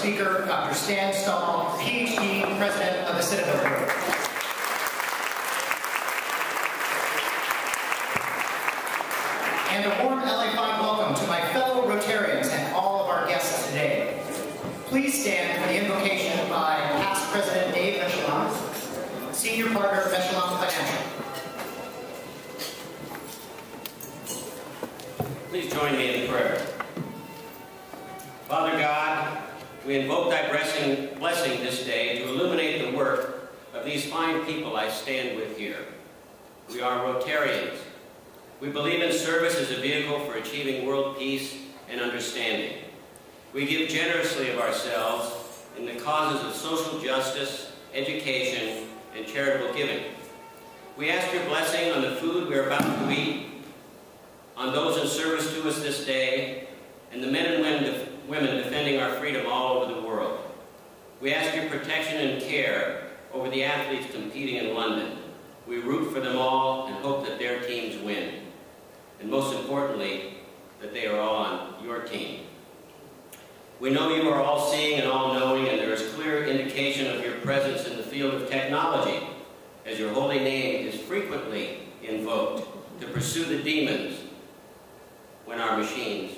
speaker, Dr. Stahl, Ph.D., President of the Citadel Group. And a warm LA5 welcome to my fellow Rotarians and all of our guests today. Please stand for the invocation by past President Dave Echelon, Senior Partner of Echelon Financial. Please join me in prayer. Father God, we invoke thy blessing this day to illuminate the work of these fine people I stand with here. We are Rotarians. We believe in service as a vehicle for achieving world peace and understanding. We give generously of ourselves in the causes of social justice, education, and charitable giving. We ask your blessing on the food we are about to eat, on those in service to us this day, and the men and women defending our freedom all over the world. We ask your protection and care over the athletes competing in London. We root for them all and hope that their teams win. And most importantly, that they are all on your team. We know you are all-seeing and all-knowing, and there is clear indication of your presence in the field of technology, as your holy name is frequently invoked to pursue the demons when our machines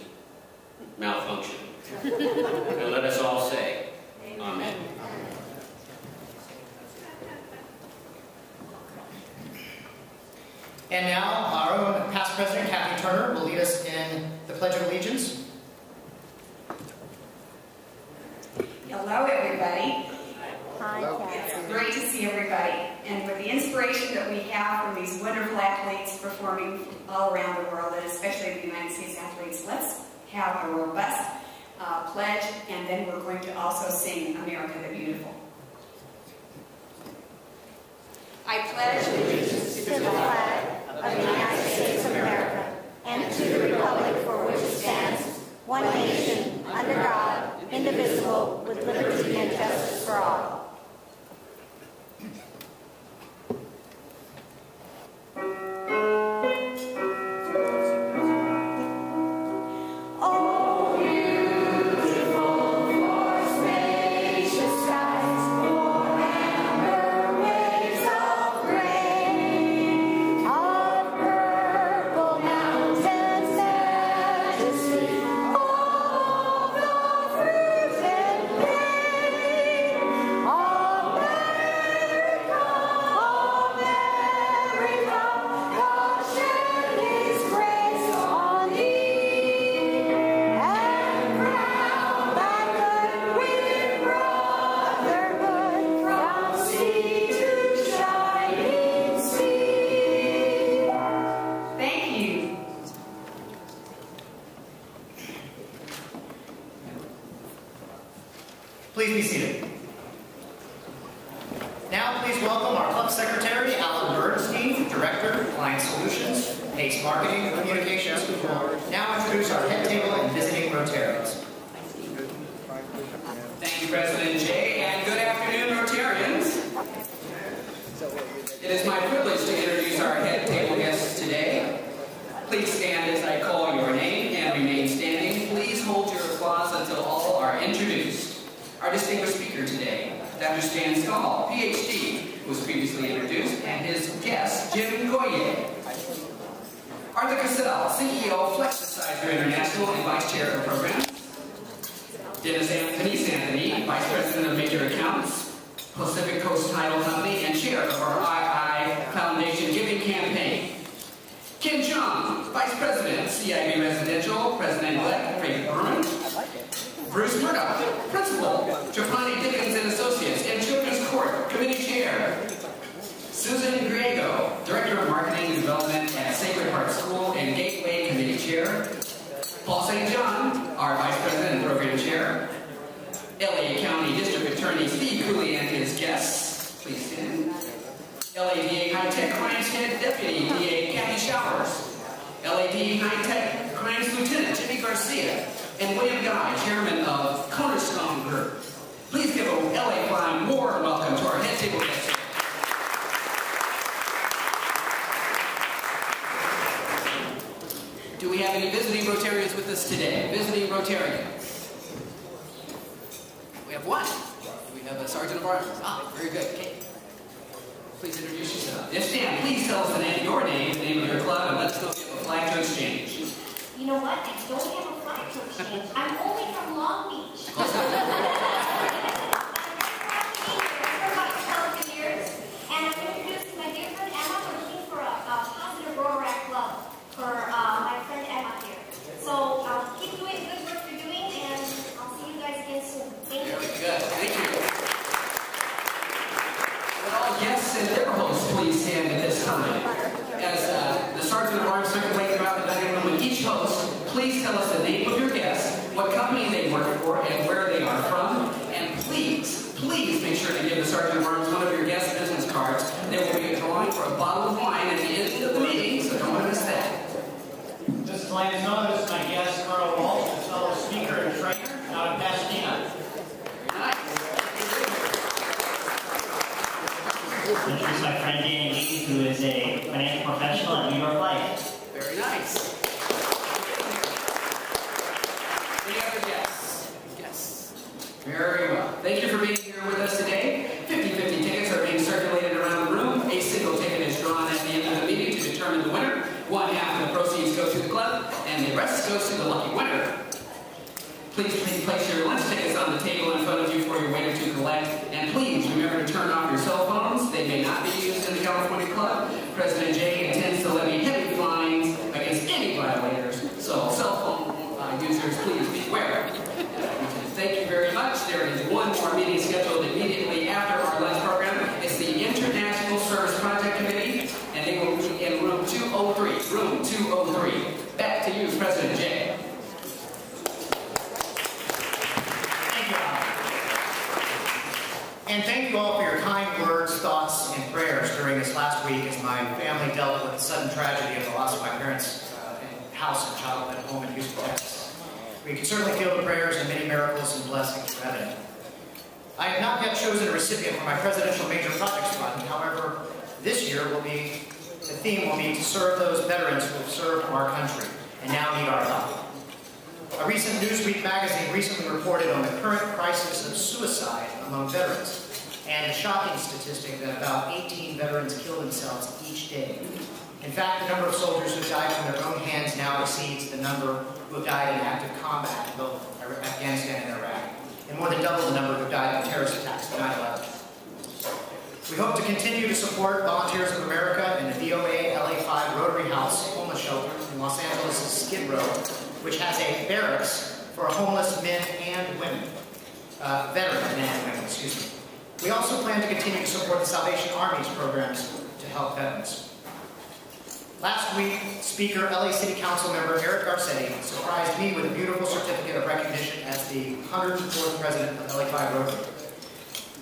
malfunction. And let us all say, Amen. And now, our own past President, Kathy Turner, will lead us in the Pledge of Allegiance. Hello, everybody. Hi, Kathy. It's great to see everybody. And with the inspiration that we have from these wonderful athletes performing all around the world, and especially the United States athletes, let's have a robust pledge, and then we're going to also sing America the Beautiful. I pledge allegiance To the flag of the United States of America and to the republic for which it stands, one nation, under God, indivisible, with liberty and justice for all. Please be seated. Now, please welcome our Club Secretary, Alan Bernstein, Director, Client Solutions, ACE Marketing and Communications, who will now introduce our head table and visiting Rotarians. Thank you, President Jay, and good afternoon, Rotarians. It is my privilege to introduce our head table guests today. Please stand as I call your name and remain standing. Please hold your applause until all are introduced. Our distinguished speaker today, Dr. Stahl, Ph.D., who was previously introduced, and his guest, Jim Goyer. Arthur Citadel, CEO, Flexicizer International and Vice Chair of Programs. Dennis Anthony, Vice President of Major Accounts, Pacific Coast Title Company, and Chair of our II Foundation Giving Campaign. Ken Chung, Vice President, CIB Residential, President-elect, Frank Berman. Bruce Murdoch, Principal, Trapani Dickens and Associates, and Children's Court Committee Chair. Susan Griego, Director of Marketing and Development at Sacred Heart School and Gateway Committee Chair. Paul St. John, our Vice President and Program Chair. LA County District Attorney Steve Cooley and his guests. Please stand. LADA High-Tech Crimes Head Deputy DA Kathy Showers. LAD High-Tech Crimes Lieutenant Jimmy Garcia. And William Guy, Chairman of Cornerstone Group. Please give a LA5 warm welcome to our head table guests. Do we have any visiting Rotarians with us today? Visiting Rotarians. have one. We have a Sergeant of Arms. Ah, very good. Okay. Please introduce yourself. Yes, Dan, please tell us your name, the name of your club, and let us know if you have a flag to exchange. You know what? I don't have a flag to exchange. I'm only from Long Beach. I'm very proud to be here for about 12 years. And I'm introducing my dear friend Emma. We're looking for a positive Rotary club for my friend Emma here. So keep doing the good work you're doing, and I'll see you guys again soon. Thank you. Very good. Thank you. Would all guests and their hosts please stand at this time? As the Sergeant of Arms circulate throughout the dining room with each host, please tell us the name of your guest, what company they work for, and where they are from. And please make sure to give the Sergeant of Arms one of your guest business cards. There will be a drawing for a bottle of wine at the end of the meeting, so don't want to miss that. Just to let you know, this is my guest, Carl Walsh, a fellow speaker and trainer out of Pasadena. Introduce my friend Danny Lee, who is a financial professional at New York Life. Very nice. Any other guests? Yes. Very well. Thank you for being here with us today. 50-50 tickets are being circulated around the room. A single ticket is drawn at the end of the meeting to determine the winner. One half of the proceeds go to the club, and the rest goes to the lucky winner. Please place your lunch tickets on the table in front of you for your waiter to collect. And please remember to turn off your cell phones. They may not be used in the California Club. President Jay intends to levy heavy fines against any violators. So cell phone users, please beware. Thank you very much. There is one more meeting scheduled immediately after our lunch program. It's the International Service Project Committee, and they will be in room 203. Room 203. Back to you, President Jay. And thank you all for your kind words, thoughts, and prayers during this last week as my family dealt with the sudden tragedy of the loss of my parents' house and childhood home in Houston, Texas. We can certainly feel the prayers and many miracles and blessings are evident. I have not yet chosen a recipient for my Presidential Major Projects Fund. However, this year the theme will be to serve those veterans who have served our country and now need our help. A recent Newsweek magazine recently reported on the current crisis of suicide among veterans and the shocking statistic that about 18 veterans kill themselves each day. In fact, the number of soldiers who died from their own hands now exceeds the number who have died in active combat in both Afghanistan and Iraq, and more than double the number who died in terrorist attacks in 9/11. We hope to continue to support Volunteers of America and the VOA LA5 Rotary House homeless shelter in Los Angeles' Skid Row, which has a barracks for homeless men and women, veteran men and women, excuse me. We also plan to continue to support the Salvation Army's programs to help veterans. Last week, Speaker LA City Council member Eric Garcetti surprised me with a beautiful certificate of recognition as the 104th president of LA5 Rotary.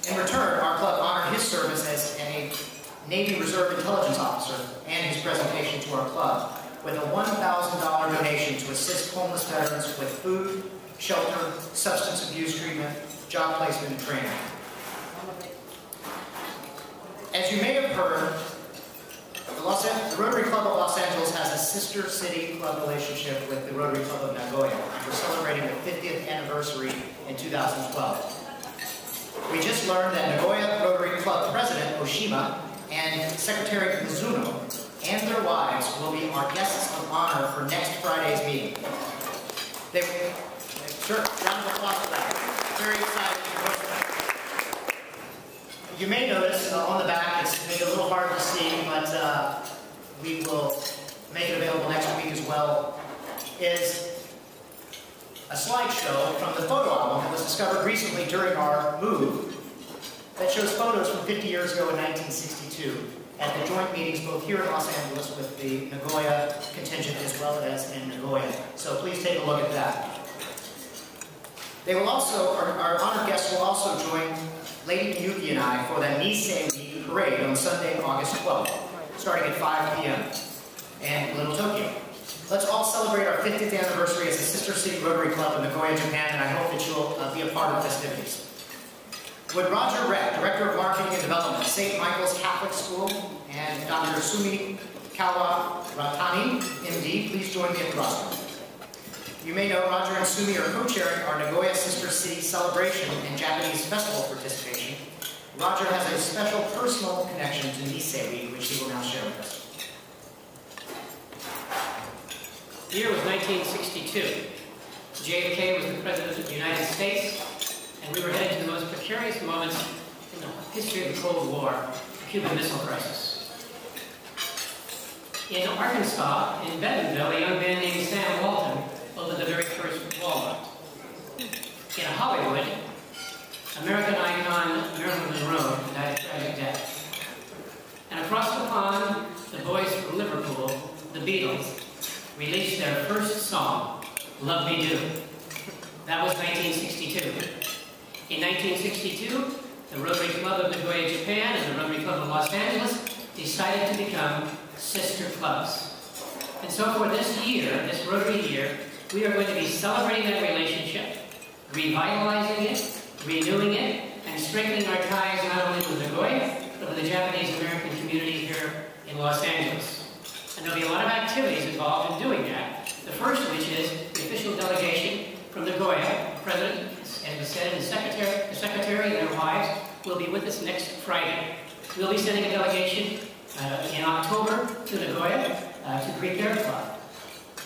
In return, our club honored his service as a Navy Reserve intelligence officer and his presentation to our club with a $1,000 donation to assist homeless veterans with food, shelter, substance abuse treatment, job placement, and training. As you may have heard, the Rotary Club of Los Angeles has a sister city club relationship with the Rotary Club of Nagoya. We're celebrating the 50th anniversary in 2012. We just learned that Nagoya Rotary Club President Oshima and Secretary Mizuno and their wives will be our guests of honor for next Friday's meeting. Sure, round of applause for that. Very excited to host them. You may notice on the back, it's maybe a little hard to see, but we will make it available next week as well, is a slideshow from the photo album that was discovered recently during our move that shows photos from 50 years ago in 1962 at the joint meetings both here in Los Angeles with the Nagoya contingent as well as in Nagoya. So please take a look at that. They will also, our honored guests will also join Lady Miyuki and I for the Nisei Week Parade on Sunday, August 12th, starting at 5 p.m. in Little Tokyo. Let's all celebrate our 50th anniversary as a Sister City Rotary Club in Nagoya, Japan, and I hope that you'll be a part of the festivities. Would Roger Rett, Director of Marketing and Development, St. Michael's Catholic School, and Dr. Sumi Kawaratani, MD, please join me at the rostrum. You may know Roger and Sumi are co-chairing our Nagoya Sister City celebration and Japanese festival participation. Roger has a special personal connection to Nisei Week, which he will now share with us. The year was 1962. JFK was the President of the United States, and we were headed to the most precarious moments in the history of the Cold War, the Cuban Missile Crisis. In Arkansas, in Bentonville, a young man named Sam Walton opened the very first Walmart. In Hollywood, American icon Marilyn Monroe died a tragic death. And across the pond, the boys from Liverpool, the Beatles, released their first song, Love Me Do. That was 1962. In 1962, the Rotary Club of Nagoya, Japan, and the Rotary Club of Los Angeles decided to become sister clubs. And so for this year, this Rotary year, we are going to be celebrating that relationship, revitalizing it, renewing it, and strengthening our ties not only with Nagoya, but with the Japanese American community here in Los Angeles. And there'll be a lot of activities involved in doing that. The first of which is the official delegation from Nagoya. The President, as was said, and the Secretary and their wives will be with us next Friday. We'll be sending a delegation in October to Nagoya to greet their club.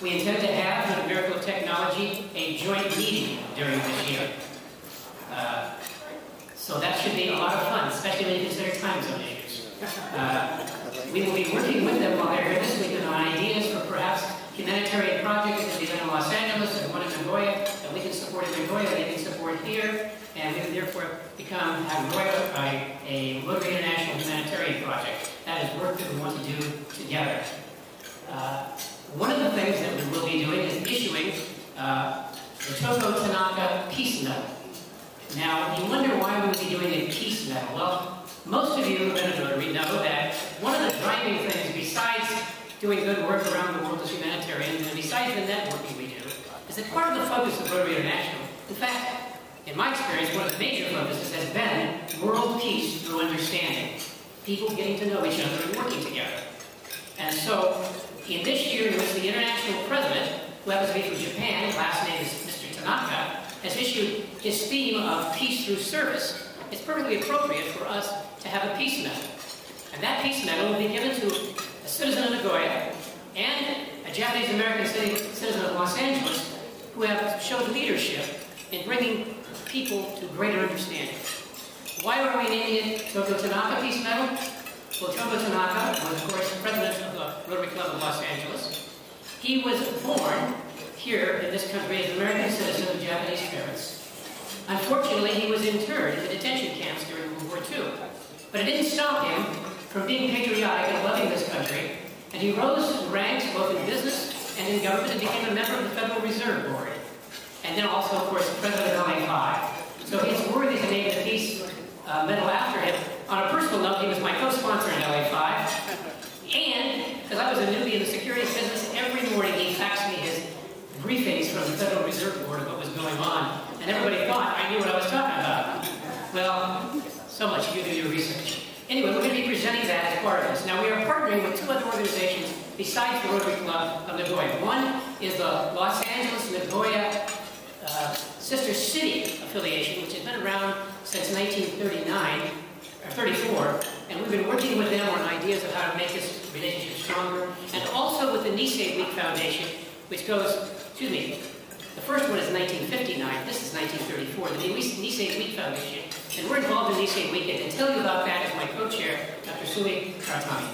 We intend to have, with the Miracle of Technology, a joint meeting during this year. So that should be a lot of fun, especially when you consider time zone issues. We will be working with them while they're here this week on ideas for perhaps humanitarian projects that will be done in Los Angeles and one in Nagoya that we can support in Nagoya, they can support here, and we will therefore have Nagoya a Rotary International humanitarian project. That is work that we want to do together. One of the things that we will be doing is issuing the Toko Tanaka Peace Medal. Now, you wonder why we would be doing a peace medal. Well, most of you who have been a Rotary know that one of the driving things, besides doing good work around the world as humanitarians, and besides the networking we do, is that part of the focus of Rotary International, in fact, in my experience, one of the major focuses has been world peace through understanding. People getting to know each other and working together. And so, in this year, in which the international president, who happens to be from Japan, his last name is Mr. Tanaka, has issued his theme of peace through service, it's perfectly appropriate for us to have a peace medal. And that peace medal will be given to a citizen of Nagoya and a Japanese American citizen of Los Angeles who have showed leadership in bringing people to greater understanding. Why are we naming it Toko Tanaka Peace Medal? Well, Toko Tanaka was, of course, president of the Rotary Club of Los Angeles. He was born here in this country as an American citizen of Japanese parents. Unfortunately, he was interned in the detention camps during World War II. But it didn't stop him from being patriotic and loving this country, and he rose in ranks both in business and in government and became a member of the Federal Reserve Board. And then also, of course, the president of LA5. So he's worthy to name the Peace Medal after him. On a personal note, he was my co-sponsor in LA5. And, because I was a newbie in the securities business, every morning he faxed me his briefings from the Federal Reserve Board of what was going on. And everybody thought I knew what I was talking about. Well, so much. You do your research. Anyway, we're going to be presenting that as part of this. Now, we are partnering with two other organizations besides the Rotary Club of Nagoya. One is the Los Angeles Nagoya Sister City affiliation, which has been around since 1939, or 34, and we've been working with them on ideas of how to make this relationship stronger, and also with the Nisei Week Foundation, which goes, the first one is 1959, this is 1934, the Nisei Week Foundation, and we're involved in Nisei Week, and to tell you about that is my co-chair, Dr. Sumi Karatani.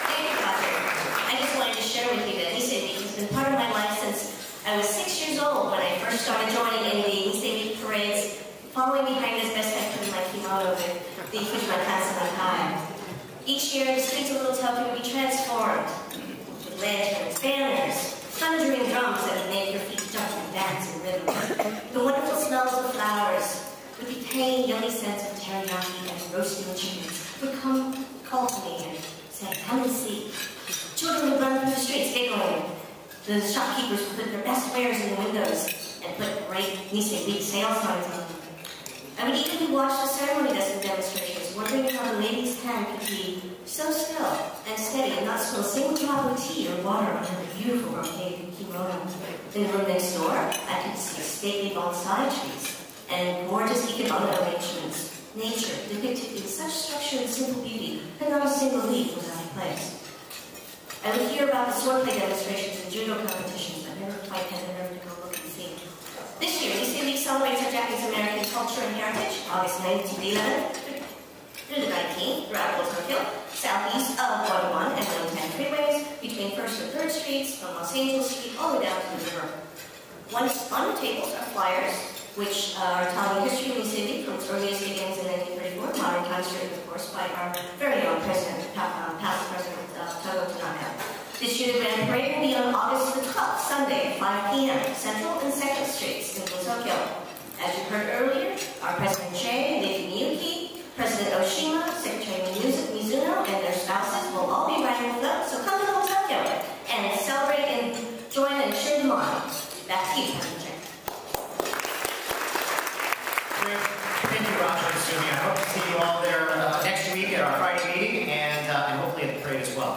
Thank you, Roger. I just wanted to share with you that Nisei Week has been part of my life since I was 6 years old when I first started joining in the Nisei Week parades, following behind as best I could in my kimono with the Fujimakan-sama. Each year, the streets of Little Tokyo would be transformed with lanterns, banners, thundering drums that would make your feet jump and dance in rhythm. The wonderful smells of flowers, with the tangy, yummy scents of teriyaki and roasting chickens would call to me and say, "Come and see." Children would run through the streets giggling. The shopkeepers would put their best wares in the windows and put great Nisei Week sale signs on them. I would eagerly watch the ceremony demonstrations, wondering how the lady's hand could be so still and steady and not spill a single drop of of tea or water under a beautiful brocade kimono. In the room next door, I could see stately bonsai trees and gorgeous ikebana arrangements. Nature depicted in such structure and simple beauty that not a single leaf was out of place. I would hear about the swordplay demonstrations and judo competitions, but never quite had the nerve to go look and see. This year, East Week celebrates our Japanese-American culture and heritage, August 9th to the 11th through the 19th, throughout Tokyo, southeast of 101 and 110 freeways, between 1st and 3rd Streets, from Los Angeles Street all the way down to the river. On the tables are flyers, which are telling the history of the city from its earliest beginnings in 1934, modern times driven, of course, by our very own president, past President Togo Tanaka. This year, the Grand Parade will be on August the 12th, Sunday at 5 p.m., Central and 2nd Streets in Tokyo. As you heard earlier, our President Jay, Lady Miyuki, President Oshima, Secretary Mizuno, and their spouses will all be riding with us, so come to Tokyo and celebrate and join and cheer them on. Back to you, President Jay. Thank you, Roger and Sumi. I hope to see you all there next week at our Friday meeting and hopefully at the parade as well.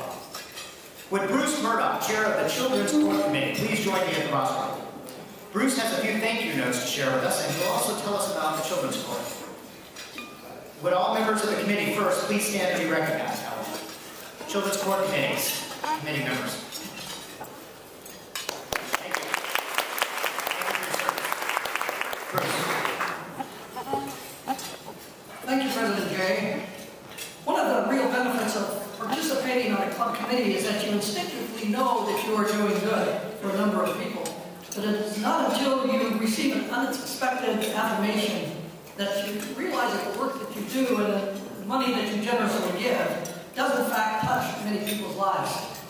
Would Bruce Murdoch, chair of the Children's Court Committee, please join me at the rostrum? Bruce has a few thank you notes to share with us, and he'll also tell us about the Children's Court. Would all members of the committee first please stand and be recognized, however. Children's Court Committees, committee members. Thank you. Thank you for your service. Bruce. Thank you, President Jay. One of the real benefits of participating on a club committee is that you instinctively know that you are doing good for a number of people. But it's not until you receive an unexpected affirmation that you realize that the work that you do and the money that you generously give does in fact touch many people's lives.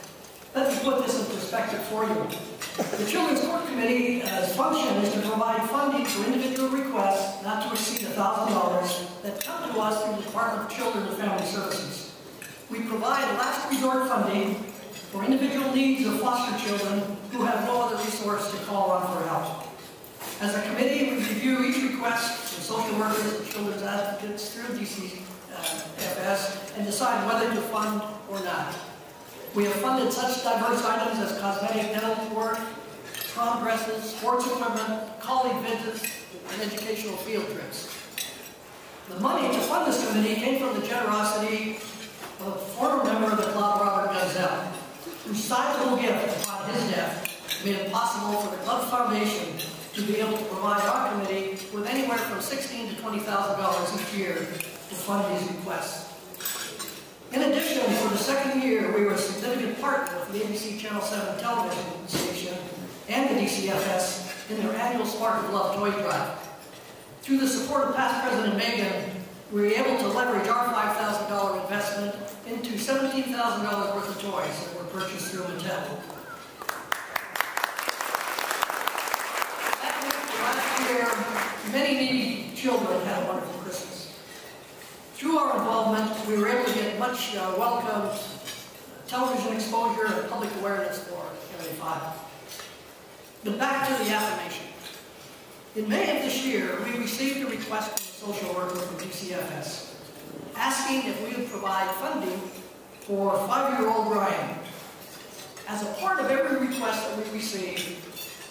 Let me put this in perspective for you. The Children's Court Committee's function is to provide funding for individual requests not to exceed $1,000 that come to us through the Department of Children and Family Services. We provide last resort funding for individual needs of foster children who have no other resource to call on for help. As a committee, we review each request from social workers and children's advocates through DCFS and decide whether to fund or not. We have funded such diverse items as cosmetic dental work, prom dresses, sports equipment, colleague visits, and educational field trips. The money to fund this committee came from the generosity of a former member of the club, Robert Gunzell, whose sizable gift upon his death made it possible for the club foundation to be able to provide our committee with anywhere from $16,000 to $20,000 each year to fund these requests. In addition, for the second year, we were a significant partner with the ABC Channel 7 television station and the DCFS in their annual Spark of Love toy drive. Through the support of past President Megan, we were able to leverage our $5,000 investment into $17,000 worth of toys that were purchased through Mattel. Last year, many needy children had a wonderful Christmas. Through our involvement, we were able to get much welcomed television exposure and public awareness for LA5. But back to the affirmation. In May of this year, we received a request from a social worker from DCFS asking if we would provide funding for 5-year-old Ryan. As a part of every request that we received,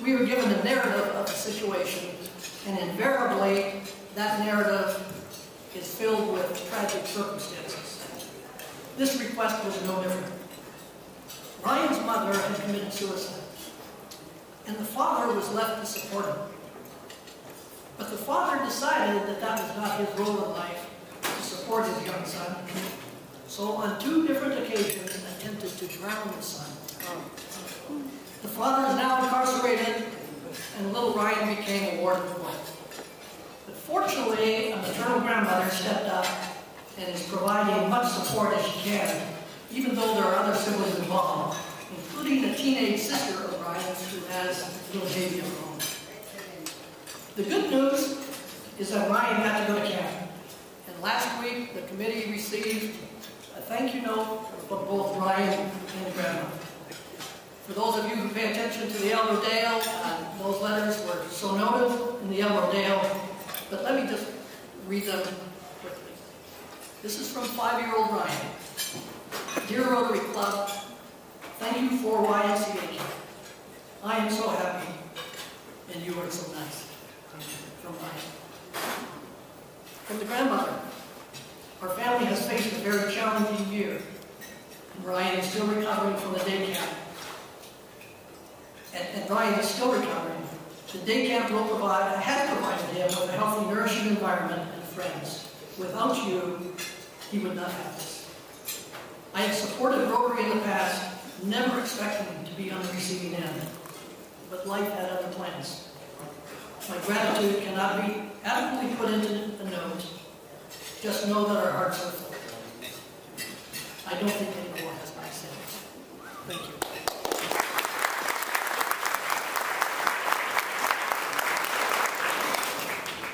we were given a narrative of the situation, and invariably, that narrative is filled with tragic circumstances. This request was no different. Ryan's mother had committed suicide, and the father was left to support him. But the father decided that that was not his role in life, to support his young son. So on 2 different occasions, attempted to drown the son. The father is now incarcerated, and little Ryan became a ward of the court. But fortunately, a maternal grandmother stepped up and is providing much support as she can, even though there are other siblings involved, including a teenage sister of Ryan's who has a little baby of her own. The good news is that Ryan got to go to camp. And last week, the committee received a thank you note from both Ryan and the grandmother. For those of you who pay attention to the Yellow Dale, those letters were so noted in the Yellow Dale, but let me just read them quickly. This is from 5-year-old Ryan. Dear Rotary Club, Thank you for YMCA. I am so happy, and you are so nice. From Ryan. From the grandmother, our family has faced a very challenging year. Ryan is still recovering from the day camp. And Ryan is still recovering. The day camp has provided him with a healthy, nourishing environment and friends. Without you, he would not have this. I have supported Rotary in the past, never expecting to be on the receiving end. But life had other plans. My gratitude cannot be adequately put into a note. Just know that our hearts are full. I don't think any more has been said. Thank you.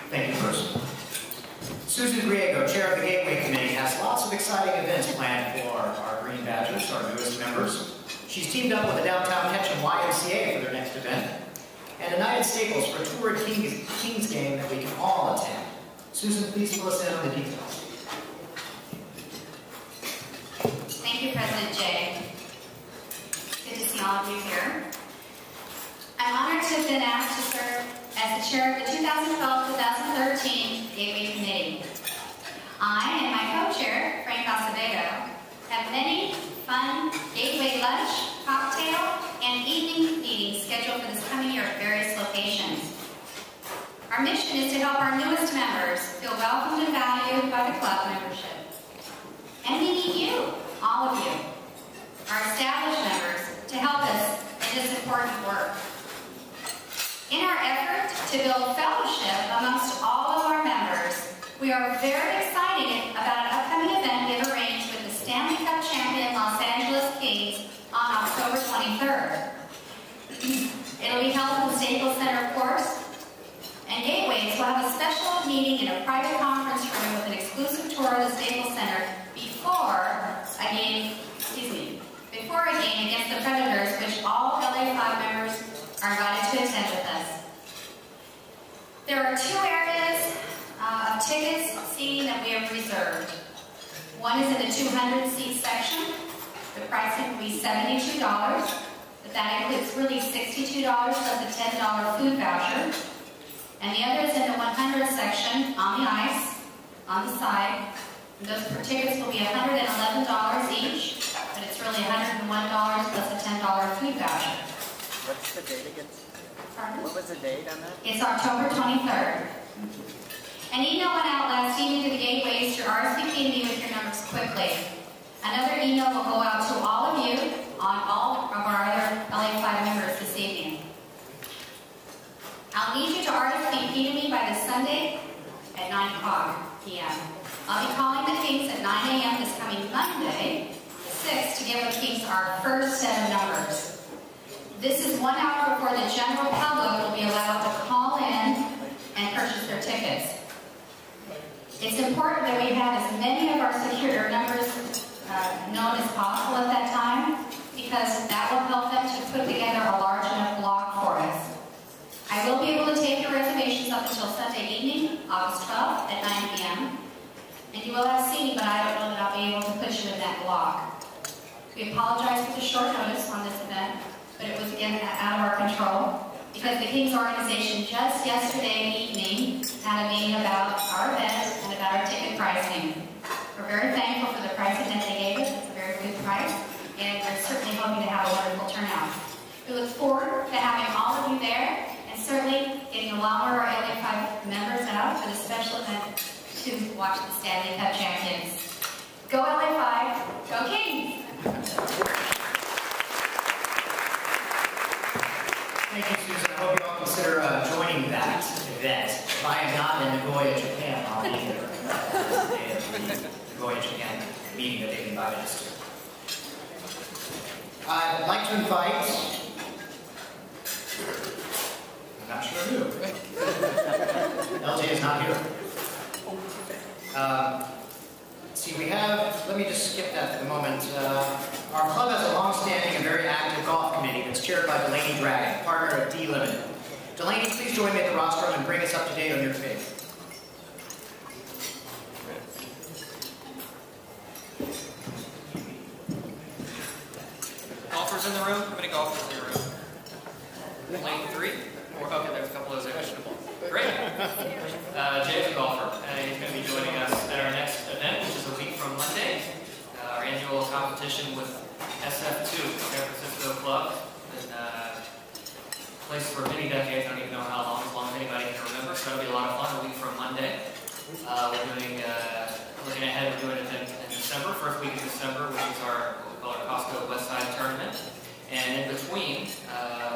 Thank you, Bruce. Susan Griego, Chair of the Gateway Committee, has lots of exciting events planned for our Green Badgers, our newest members. She's teamed up with the Downtown Ketchum YMCA for their next event, and a night at Staples for a tour at Kings game that we can all attend. Susan, please fill us in on the details. Thank you, President Jay. Good to see all of you here. I'm honored to have been asked to serve as the chair of the 2012-2013 Gateway Committee. I and my co-chair, Frank Acevedo, have many fun Gateway lunch, cocktail, and evening meetings scheduled for this coming year at various locations. Our mission is to help our newest members feel welcomed and valued by the club membership. And we need you, all of you, our established members, to help us in this important work. In our effort to build fellowship amongst all of our members, we are very excited about an upcoming event we have arranged with the Stanley Cup champion Los Angeles Kings on October 23rd. It'll be held in the Staples Center, of course, and Gateways will have a special meeting in a private conference room with an exclusive tour of the Staples Center before a game against the Predators, which all LA5 members are invited to attend with us. There are two areas of tickets seating that we have reserved. One is in the 200-seat section. The pricing will be $72, but that includes really $62 plus a $10 food voucher. And the other is in the 100 section on the ice, on the side. And those tickets will be $111 each, but it's really $101 plus a $10 food voucher. What's the date again? Pardon? What was the date on that? It's October 23rd. An email went out last evening to the Gateways to RSVP me with your numbers quickly. Another email will go out to all of you on all of our other LA5 members this evening. I'll need you to RSVP to me by this Sunday at 9 p.m. I'll be calling the Kings at 9 a.m. this coming Monday, the 6th, to give the Kings our first set of numbers. This is 1 hour before the general public will be allowed to call in and purchase their tickets. It's important that we have as many of our secure numbers known as possible at that time, because that will help them to put together a large enough block for us. I will be able to take your reservations up until Sunday evening, August 12th at 9 p.m. And you will have seating, but I don't know that I'll be able to put you in that block. We apologize for the short notice on this event, but it was again out of our control, because the Kings organization just yesterday evening had a meeting about our event and about our ticket pricing. We're very thankful for the pricing that they gave us. It's a very good price, and we're certainly hoping to have a wonderful turnout. We look forward to having all of you there, and certainly getting a lot more of our LA5 members out for the special event to watch the Stanley Cup champions. Go LA5, go Kings! Thank you, Susan. I hope you all consider joining that event. If I am not in Nagoya, Japan, I'll be there. The Nagoya, Japan meeting that they've invited us to. I'd like to invite, I'm not sure who. LJ is not here. Let's see, we have, let me just skip that for the moment. Our club has a long-standing and very active golf committee that's chaired by Delaney Dragon, partner at D Limited. Delaney, please join me at the rostrum and bring us up to date on your faith. Golfers in the room? How many golfers in the room? Only 3? Okay, there's a couple of those extra. Great. Jay's a golfer, and he's going to be joining us at our next event, which is a week from Monday. Our annual competition with SF2, San Francisco Club. Been place for many decades. I don't even know how long, as long as anybody can remember. So it'll be a lot of fun. A week from Monday. We're doing, looking ahead, we're doing an event in December, first week of December, which is our what we call our Costco West Side Tournament. And in between,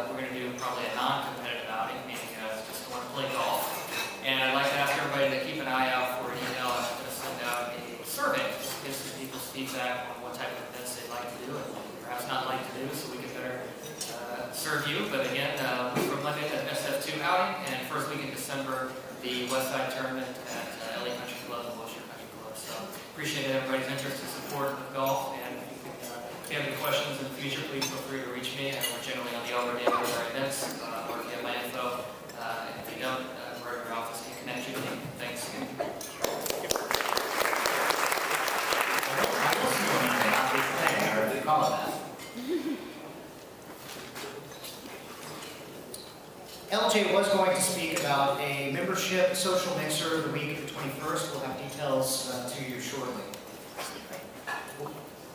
we're going to do probably a non-competitive outing, meaning just want to play golf. And I'd like to ask everybody to keep an eye out for an email. I'm going to send out a survey to get some people's feedback on what type of events they'd like to do and perhaps not like to do, so we can better serve you. But again, from Monday, the SF2 outing, and first week in December, the West Side Tournament at LA Country Club and Wilshire Country Club. So appreciate everybody's interest and support of golf. And if you have any questions in the future, please feel free to reach me. And we're generally on the overview of our events, or if you have my info. And if you don't, we're at our office can connect you to me. Thanks. LJ was going to speak about a membership social mixer the week of the 21st. We'll have details to you shortly.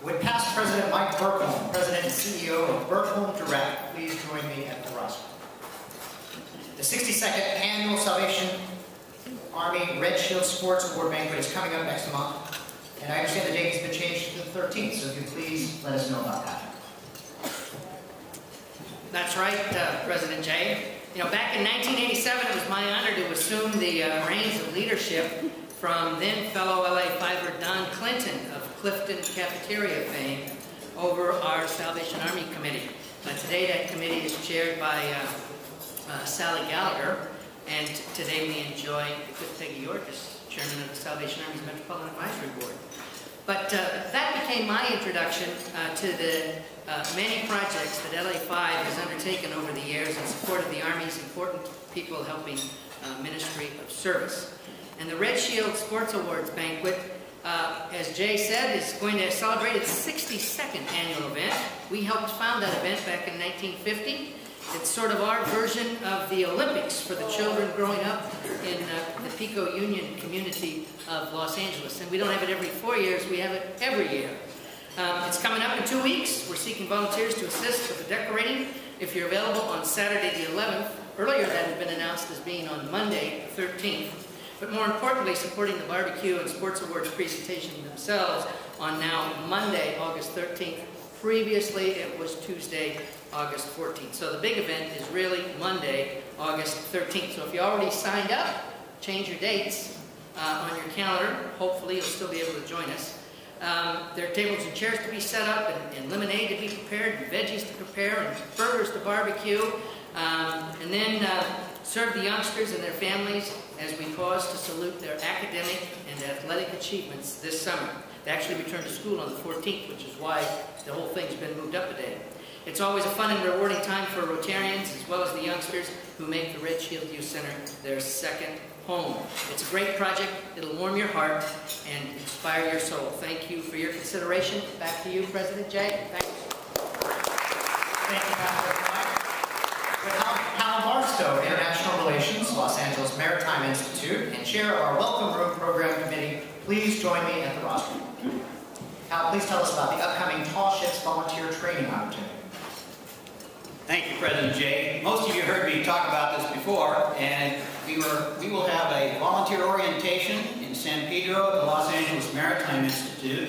Would past President Mike Burkholm, President and CEO of Burkholm Direct, please join me at the rostrum. The 62nd Annual Salvation Army Red Shield Sports Award Banquet is coming up next month. And I understand the date has been changed to the 13th, so if you please let us know about that. That's right, President Jay. You know, back in 1987, it was my honor to assume the reins of leadership from then fellow LA5er Don Clinton of Clifton Cafeteria fame over our Salvation Army Committee. Today that committee is chaired by Sally Gallagher, and today we enjoy Peggy York as chairman of the Salvation Army's Metropolitan Advisory Board. But that became my introduction to the many projects that LA5 has undertaken over the years in support of the Army's important people helping ministry of service. And the Red Shield Sports Awards Banquet, as Jay said, is going to celebrate its 62nd annual event. We helped found that event back in 1950. It's sort of our version of the Olympics for the children growing up in the Pico Union community of Los Angeles. And we don't have it every 4 years, we have it every year. It's coming up in 2 weeks. We're seeking volunteers to assist with the decorating. If you're available on Saturday the 11th, earlier that had been announced as being on Monday the 13th. But more importantly, supporting the barbecue and sports awards presentation themselves on now Monday, August 13th. Previously, it was Tuesday, August 14th. So the big event is really Monday, August 13th. So if you already signed up, change your dates on your calendar. Hopefully, you'll still be able to join us. There are tables and chairs to be set up, and lemonade to be prepared, and veggies to prepare, and burgers to barbecue. And then serve the youngsters and their families as we pause to salute their academic and athletic achievements this summer. They actually return to school on the 14th, which is why the whole thing's been moved up a day. It's always a fun and rewarding time for Rotarians as well as the youngsters who make the Red Shield Youth Center their second home. It's a great project. It'll warm your heart and inspire your soul. Thank you for your consideration. Back to you, President Jay. Thank you. Thank you, Pastor Mike. With Hal Barstow, International Relations, Los Angeles Maritime Institute, and chair of our Welcome Room Program Committee, please join me at the rostrum. Hal, please tell us about the upcoming Tall Ships volunteer training opportunity. Thank you, President Jay. Most of you heard me talk about this before, and we will have a volunteer orientation in San Pedro at the Los Angeles Maritime Institute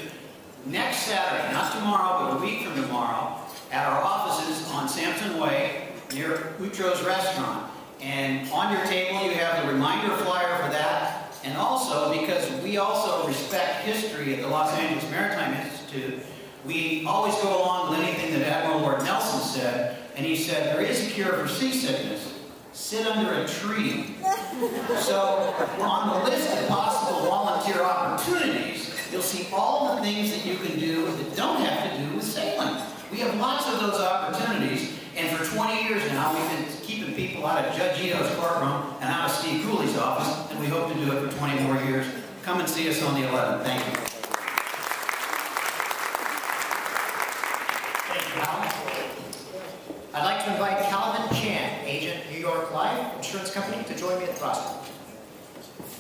next Saturday, not tomorrow, but a week from tomorrow, at our offices on Sampson Way near Utro's Restaurant. And on your table you have the reminder flyer for that, and also because we also respect history at the Los Angeles Maritime Institute, we always go along with anything that Admiral Lord Nelson said, and he said, there is a cure for seasickness. Sit under a tree. So on the list of possible volunteer opportunities, you'll see all the things that you can do that don't have to do with sailing. We have lots of those opportunities, and for 20 years now, we've been keeping people out of Judge Ito's courtroom and out of Steve Cooley's office, and we hope to do it for 20 more years. Come and see us on the 11th. Thank you. Thank you, Hal. I'd like to invite Calvin Chan, agent New York Life Insurance Company, to join me at the rostrum.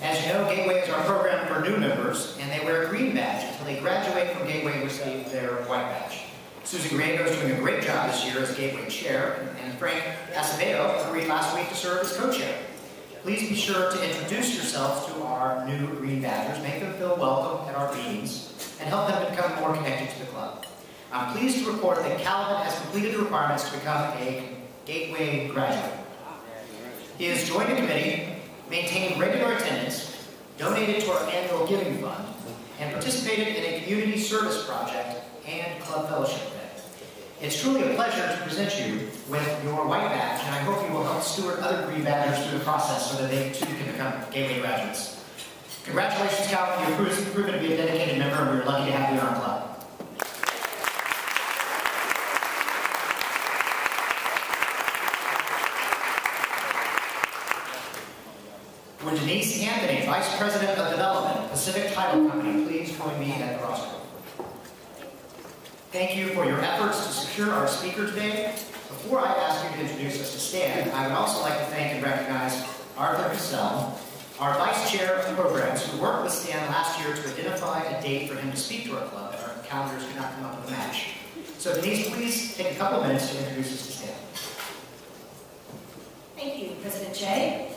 As you know, Gateway is our program for new members, and they wear a green badge until they graduate from Gateway and receive their white badge. Susan Griego is doing a great job this year as Gateway Chair, and Frank Acevedo agreed last week to serve as co-chair. Please be sure to introduce yourselves to our new green badgers, make them feel welcome at our meetings, and help them become more connected to the club. I'm pleased to report that Calvin has completed the requirements to become a Gateway graduate. He has joined the committee, maintained regular attendance, donated to our annual giving fund, and participated in a community service project and club fellowship event. It's truly a pleasure to present you with your white badge, and I hope you will help steward other green badgers through the process so that they too can become Gateway graduates. Congratulations, Calvin. You've proven to be a dedicated member, and we're lucky to have you in our club. Would Denise Anthony, Vice President of Development, Pacific Title Company, please join me at the rostrum. Thank you for your efforts to secure our speaker today. Before I ask you to introduce us to Stan, I would also like to thank and recognize Arthur Cassell, our Vice Chair of Programs, who worked with Stan last year to identify a date for him to speak to our club, and our calendars could not come up with a match. So Denise, please take a couple of minutes to introduce us to Stan. Thank you, President Jay.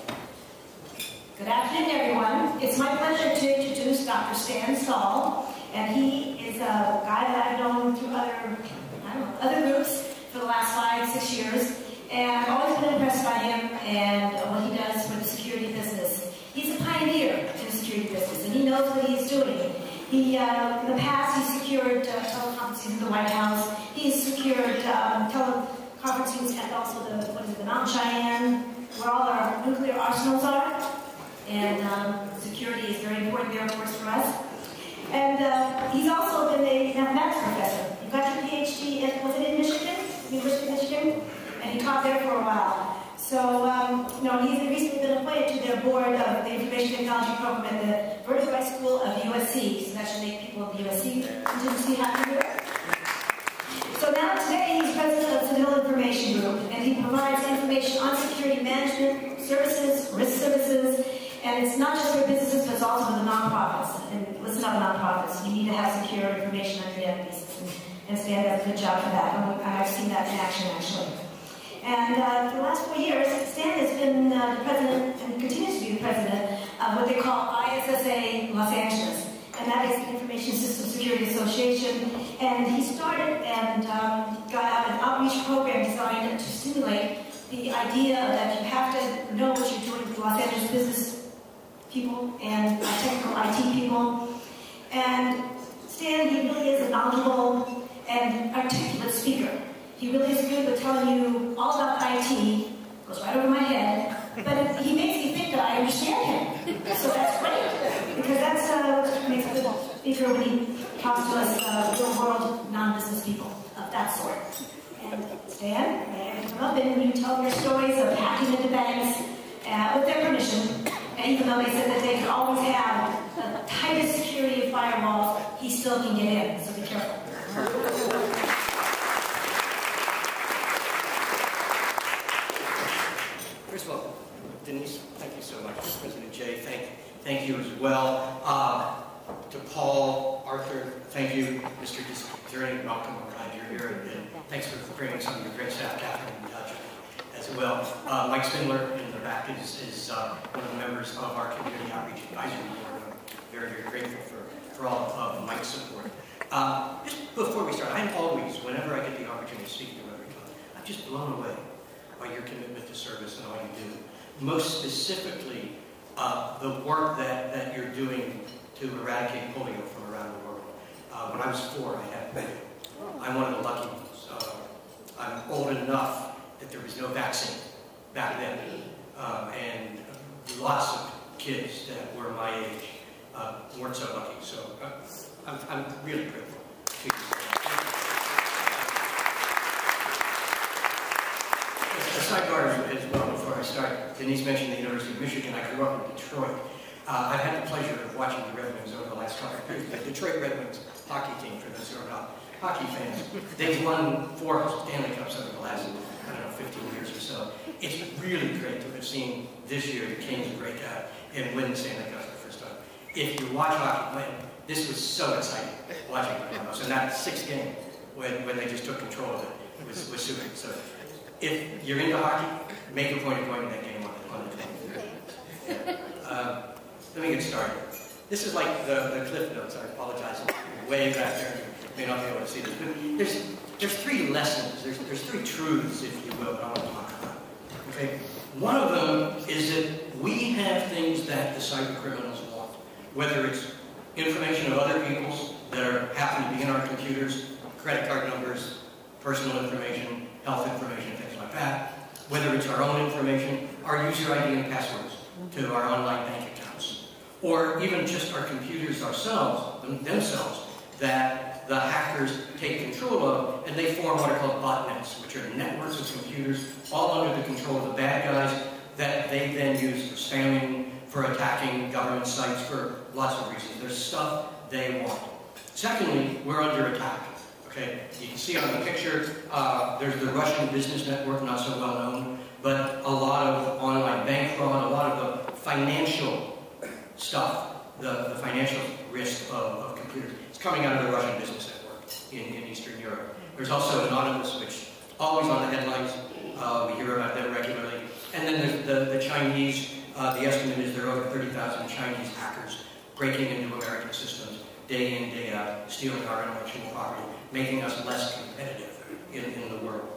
Good afternoon, everyone. It's my pleasure to introduce Dr. Stan Stahl, and he is a guy that I've known through other groups for the last 5-6 years, and I've always been impressed by him and what he does for the security business. He's a pioneer in the security business, and he knows what he's doing. He, in the past, he secured teleconferencing in the White House. He's secured teleconferencing at also the Mount Cheyenne, where all our nuclear arsenals are. And security is very important there, of course, for us. And he's also been a mathematics professor. You got your Ph.D. was it in Michigan? University of Michigan? And he taught there for a while. So, he's recently been appointed to their board of the Information Technology Program at the Rotary School of USC. So that should make people of the USC continue happy here. So now today he's president of Citadel Information Group, and he provides information on security management services, risk services, and it's not just for businesses, but it's also for the nonprofits. And listen up, nonprofits, you need to have secure information on your databases, and Stan does a good job for that. I've seen that in action, actually. And for the last 4 years, Stan has been the president, and continues to be the president, of what they call ISSA Los Angeles. And that is the Information System Security Association. And he started and got out an outreach program designed to stimulate the idea that you have to know what you're doing with Los Angeles business people and technical IT people. And Stan, he really is a knowledgeable and articulate speaker. He really is good with telling you all about IT, goes right over my head, but he makes me think that I understand him. So that's great, because that's what makes a good speaker when he talks to us real-world non-business people of that sort. And Stan, may I come up and you tell your stories of hacking into banks with their permission. And even though they said that they could always have the tightest security firewall, he still can get in, so be careful. First of all, Denise, thank you so much. President Jay, thank you as well. To Paul, Arthur, thank you. Mr. Discurian, welcome. I'm glad you're here. And thanks for bringing some of your great staff, Catherine, in touch as well. Mike Spindler in the back is one of the members of our Community Outreach Advisory Board. I'm very, very grateful for all of Mike's support. Just before we start, I'm always, whenever I get the opportunity to speak to Rotary Club, I'm just blown away by your commitment to service and all you do. Most specifically, the work that you're doing to eradicate polio from around the world. When I was 4, I had polio. I'm one of the lucky ones. I'm old enough that there was no vaccine back then. And lots of kids that were my age weren't so lucky. So I'm really grateful to you. A sidebar as well before I start. Denise mentioned the University of Michigan. I grew up in Detroit. I've had the pleasure of watching the Red Wings over the last couple of years. The Detroit Red Wings hockey team, for those who are not hockey fans, they've won 4 Stanley Cups over the last It's really great to have seen this year the Kings break out and win the Stanley Cup for the first time. If you watch hockey win, this was so exciting watching Columbus. And that 6th game, when they just took control of it, was super. So if you're into hockey, make a point of going to that game on the 20th. Let me get started. This is like the cliff notes. I apologize. Way back there. You may not be able to see this. But there's 3 lessons. There's 3 truths, if you will, that I want to talk about. Okay? One of them is that we have things that the cyber criminals want. Whether it's information of other people's that happen to be in our computers, credit card numbers, personal information, health information, things like that. Whether it's our own information, our user ID and passwords to our online bank accounts. Or even just our computers themselves, that the hackers take control of, and they form what are called botnets, which are networks of computers all under the control of the bad guys that they then use for spamming, for attacking government sites, for lots of reasons. There's stuff they want. Secondly, we're under attack. Okay, you can see on the picture, there's the Russian business network, not so well known, but a lot of online bank fraud, a lot of the financial stuff, the financial risk of computers. It's coming out of the Russian business network in Eastern Europe. There's also Anonymous, which always on the headlines. We hear about them regularly. And then there's the Chinese. The estimate is there are over 30,000 Chinese hackers breaking into American systems day in, day out, stealing our intellectual property, making us less competitive in the world.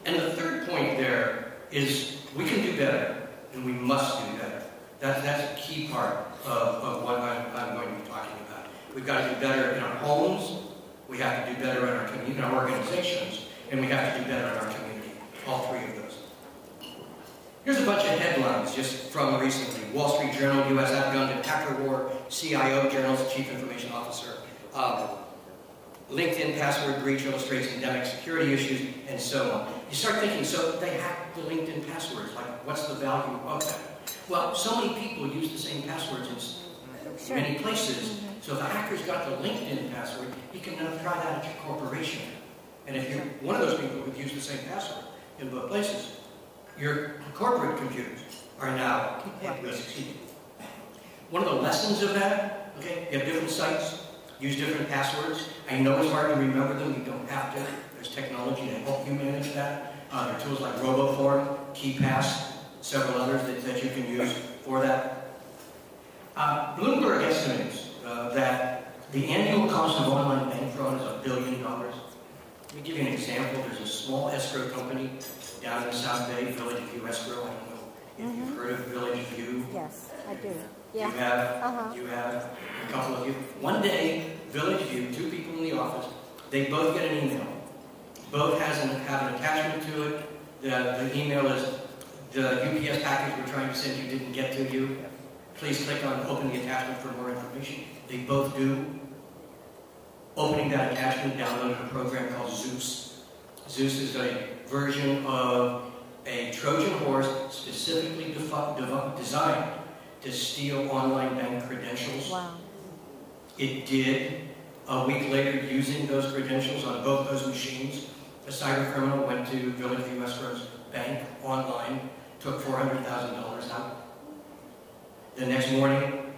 And the third point there is we can do better, and we must do better. That's a key part of what I'm going to be talking about. We've got to do better in our homes, we have to do better in our community, in our organizations, and we have to do better in our community. All 3 of those. Here's a bunch of headlines just from recently. Wall Street Journal, U.S. outgunned in hacker war, CIO, Journal's Chief Information Officer. LinkedIn password breach illustrates endemic security issues, and so on. You start thinking, so they hacked the LinkedIn passwords, like what's the value of that? Well, so many people use the same passwords in many places, so if a hacker's got the LinkedIn password, he can now try that at your corporation. And if you're one of those people who've used the same password in both places, your corporate computers are now succeeding. One of the lessons of that, okay, you have different sites, use different passwords. I know it's hard to remember them, you don't have to. There's technology to help you manage that. There are tools like RoboForm, KeyPass, several others that you can use for that. Bloomberg estimates that the annual cost of online bank fraud is $1 billion. Let me give you an example. There's a small escrow company down in the South Bay, Village View Escrow. I don't know if you've heard of Village View. Yes, I do. Yeah. You have a couple of you. One day, Village View, 2 people in the office, they both get an email. Both have an attachment to it. The email is, the UPS package we're trying to send you didn't get to you. Please click on open the attachment for more information. They both do. Opening that attachment, downloaded a program called Zeus. Zeus is a version of a Trojan horse specifically designed to steal online bank credentials. Wow. It did. A week later, using those credentials on both those machines, a cyber criminal went to Village View Escrow's bank online, took $400,000 out. The next morning,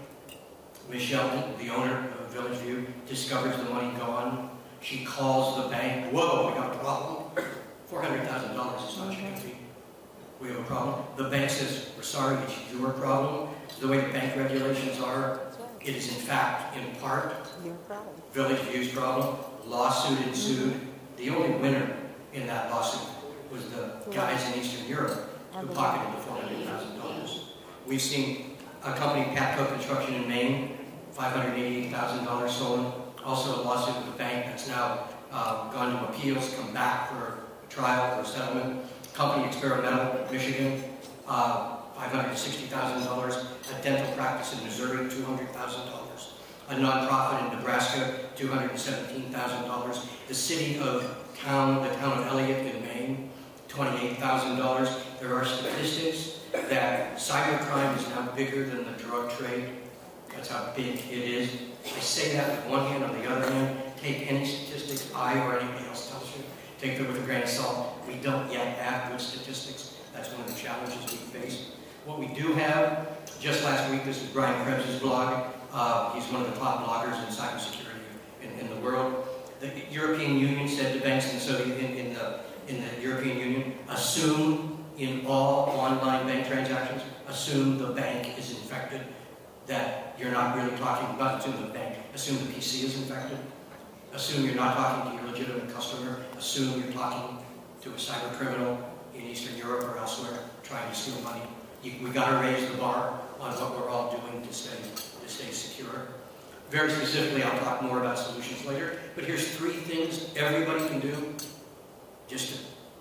Michelle, the owner of Village View, discovers the money gone. She calls the bank. Whoa, we got a problem. $400,000 is not chicken feed. We have a problem. The bank says, we're sorry, it's your problem. The way the bank regulations are, it is in fact, in part, Village View's problem. Lawsuit ensued. The only winner in that lawsuit was the guys in Eastern Europe who pocketed the $400,000. We've seen a company, Patco Construction in Maine, $588,000 stolen. Also a lawsuit with the bank that's now gone to appeals, come back for a trial or a settlement. Company Experimental, Michigan, $560,000. A dental practice in Missouri, $200,000. A nonprofit in Nebraska, $217,000. The city of the town of Elliott in Maine, $28,000. There are statistics that cybercrime is now bigger than the drug trade. That's how big it is. I say that with one hand. On the other hand, take any statistics I or anybody else tells you. Take them with a grain of salt. We don't yet have good statistics. That's one of the challenges. challenges we face. What we do have, just last week, this is Brian Krebs' blog. He's one of the top bloggers in cybersecurity in the world. The European Union said to banks in the European Union, assume in all online bank transactions, assume the bank is infected. That you're not really talking about assume the bank, assume the PC is infected. Assume you're not talking to your legitimate customer. Assume you're talking to a cyber criminal in Eastern Europe or elsewhere trying to steal money. We got to raise the bar on what we're all doing to stay secure. Very specifically, I'll talk more about solutions later, but here's 3 things everybody can do just to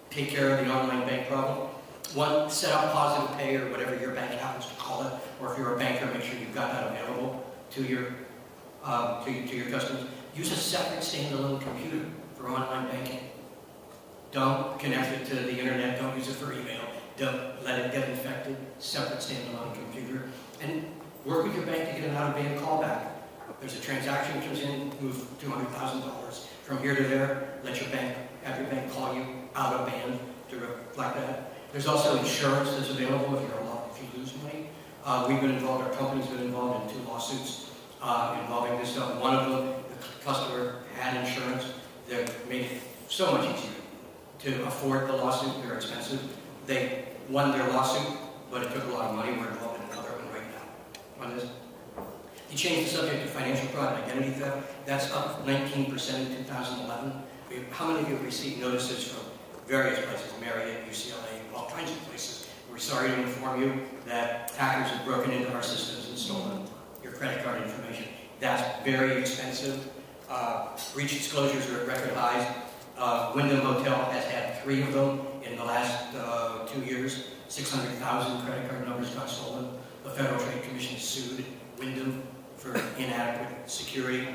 take care of the online bank problem. 1, set up positive pay or whatever your bank happens to call it, or if you're a banker, make sure you've got that available to your customers. Use a separate standalone computer for online banking. Don't connect it to the internet, don't use it for email, don't let it get infected. Separate standalone computer. And work with your bank to get an out-of-band callback. There's a transaction that comes in, move $200,000 from here to there, have your bank call you out of band to reflect that. There's also insurance that's available if you lose money. We've been involved, our company's been involved in 2 lawsuits involving this stuff. One of them, the customer had insurance that made it so much easier to afford the lawsuit. They're expensive. They won their lawsuit, but it took a lot of money. We're involved in another one right now on this. You changed the subject to financial fraud and identity theft. That's up 19% in 2011. How many of you have received notices from various places, Marriott, UCLA, all kinds of places? We're sorry to inform you that hackers have broken into our systems and stolen your credit card information. That's very expensive. Breach disclosures are at record highs. Wyndham Hotel has had 3 of them in the last 2 years. 600,000 credit card numbers got stolen. The Federal Trade Commission sued Wyndham for inadequate security.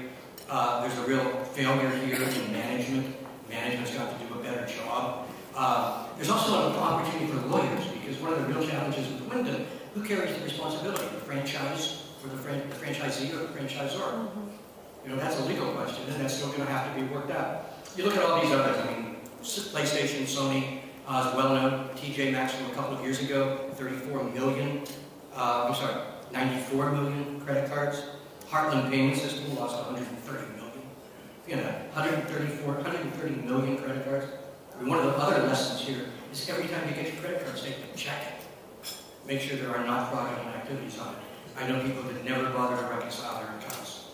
There's a real failure here in management. Management's got to do a better job. There's also an opportunity for lawyers, because one of the real challenges with Wyndham, who carries the responsibility? The franchise, or the franchisee, or the franchisor? You know, that's a legal question, and that's still going to have to be worked out. You look at all these others. I mean, PlayStation, Sony is well known. TJ Maxx from a couple of years ago, 34 million. 94 million credit cards. Heartland Payment System lost 130 million. You know, 130 million credit cards. I mean, one of the other lessons here is every time you get your credit card statement, check it. Make sure there are not fraudulent activities on it. I know people that never bother to reconcile their accounts.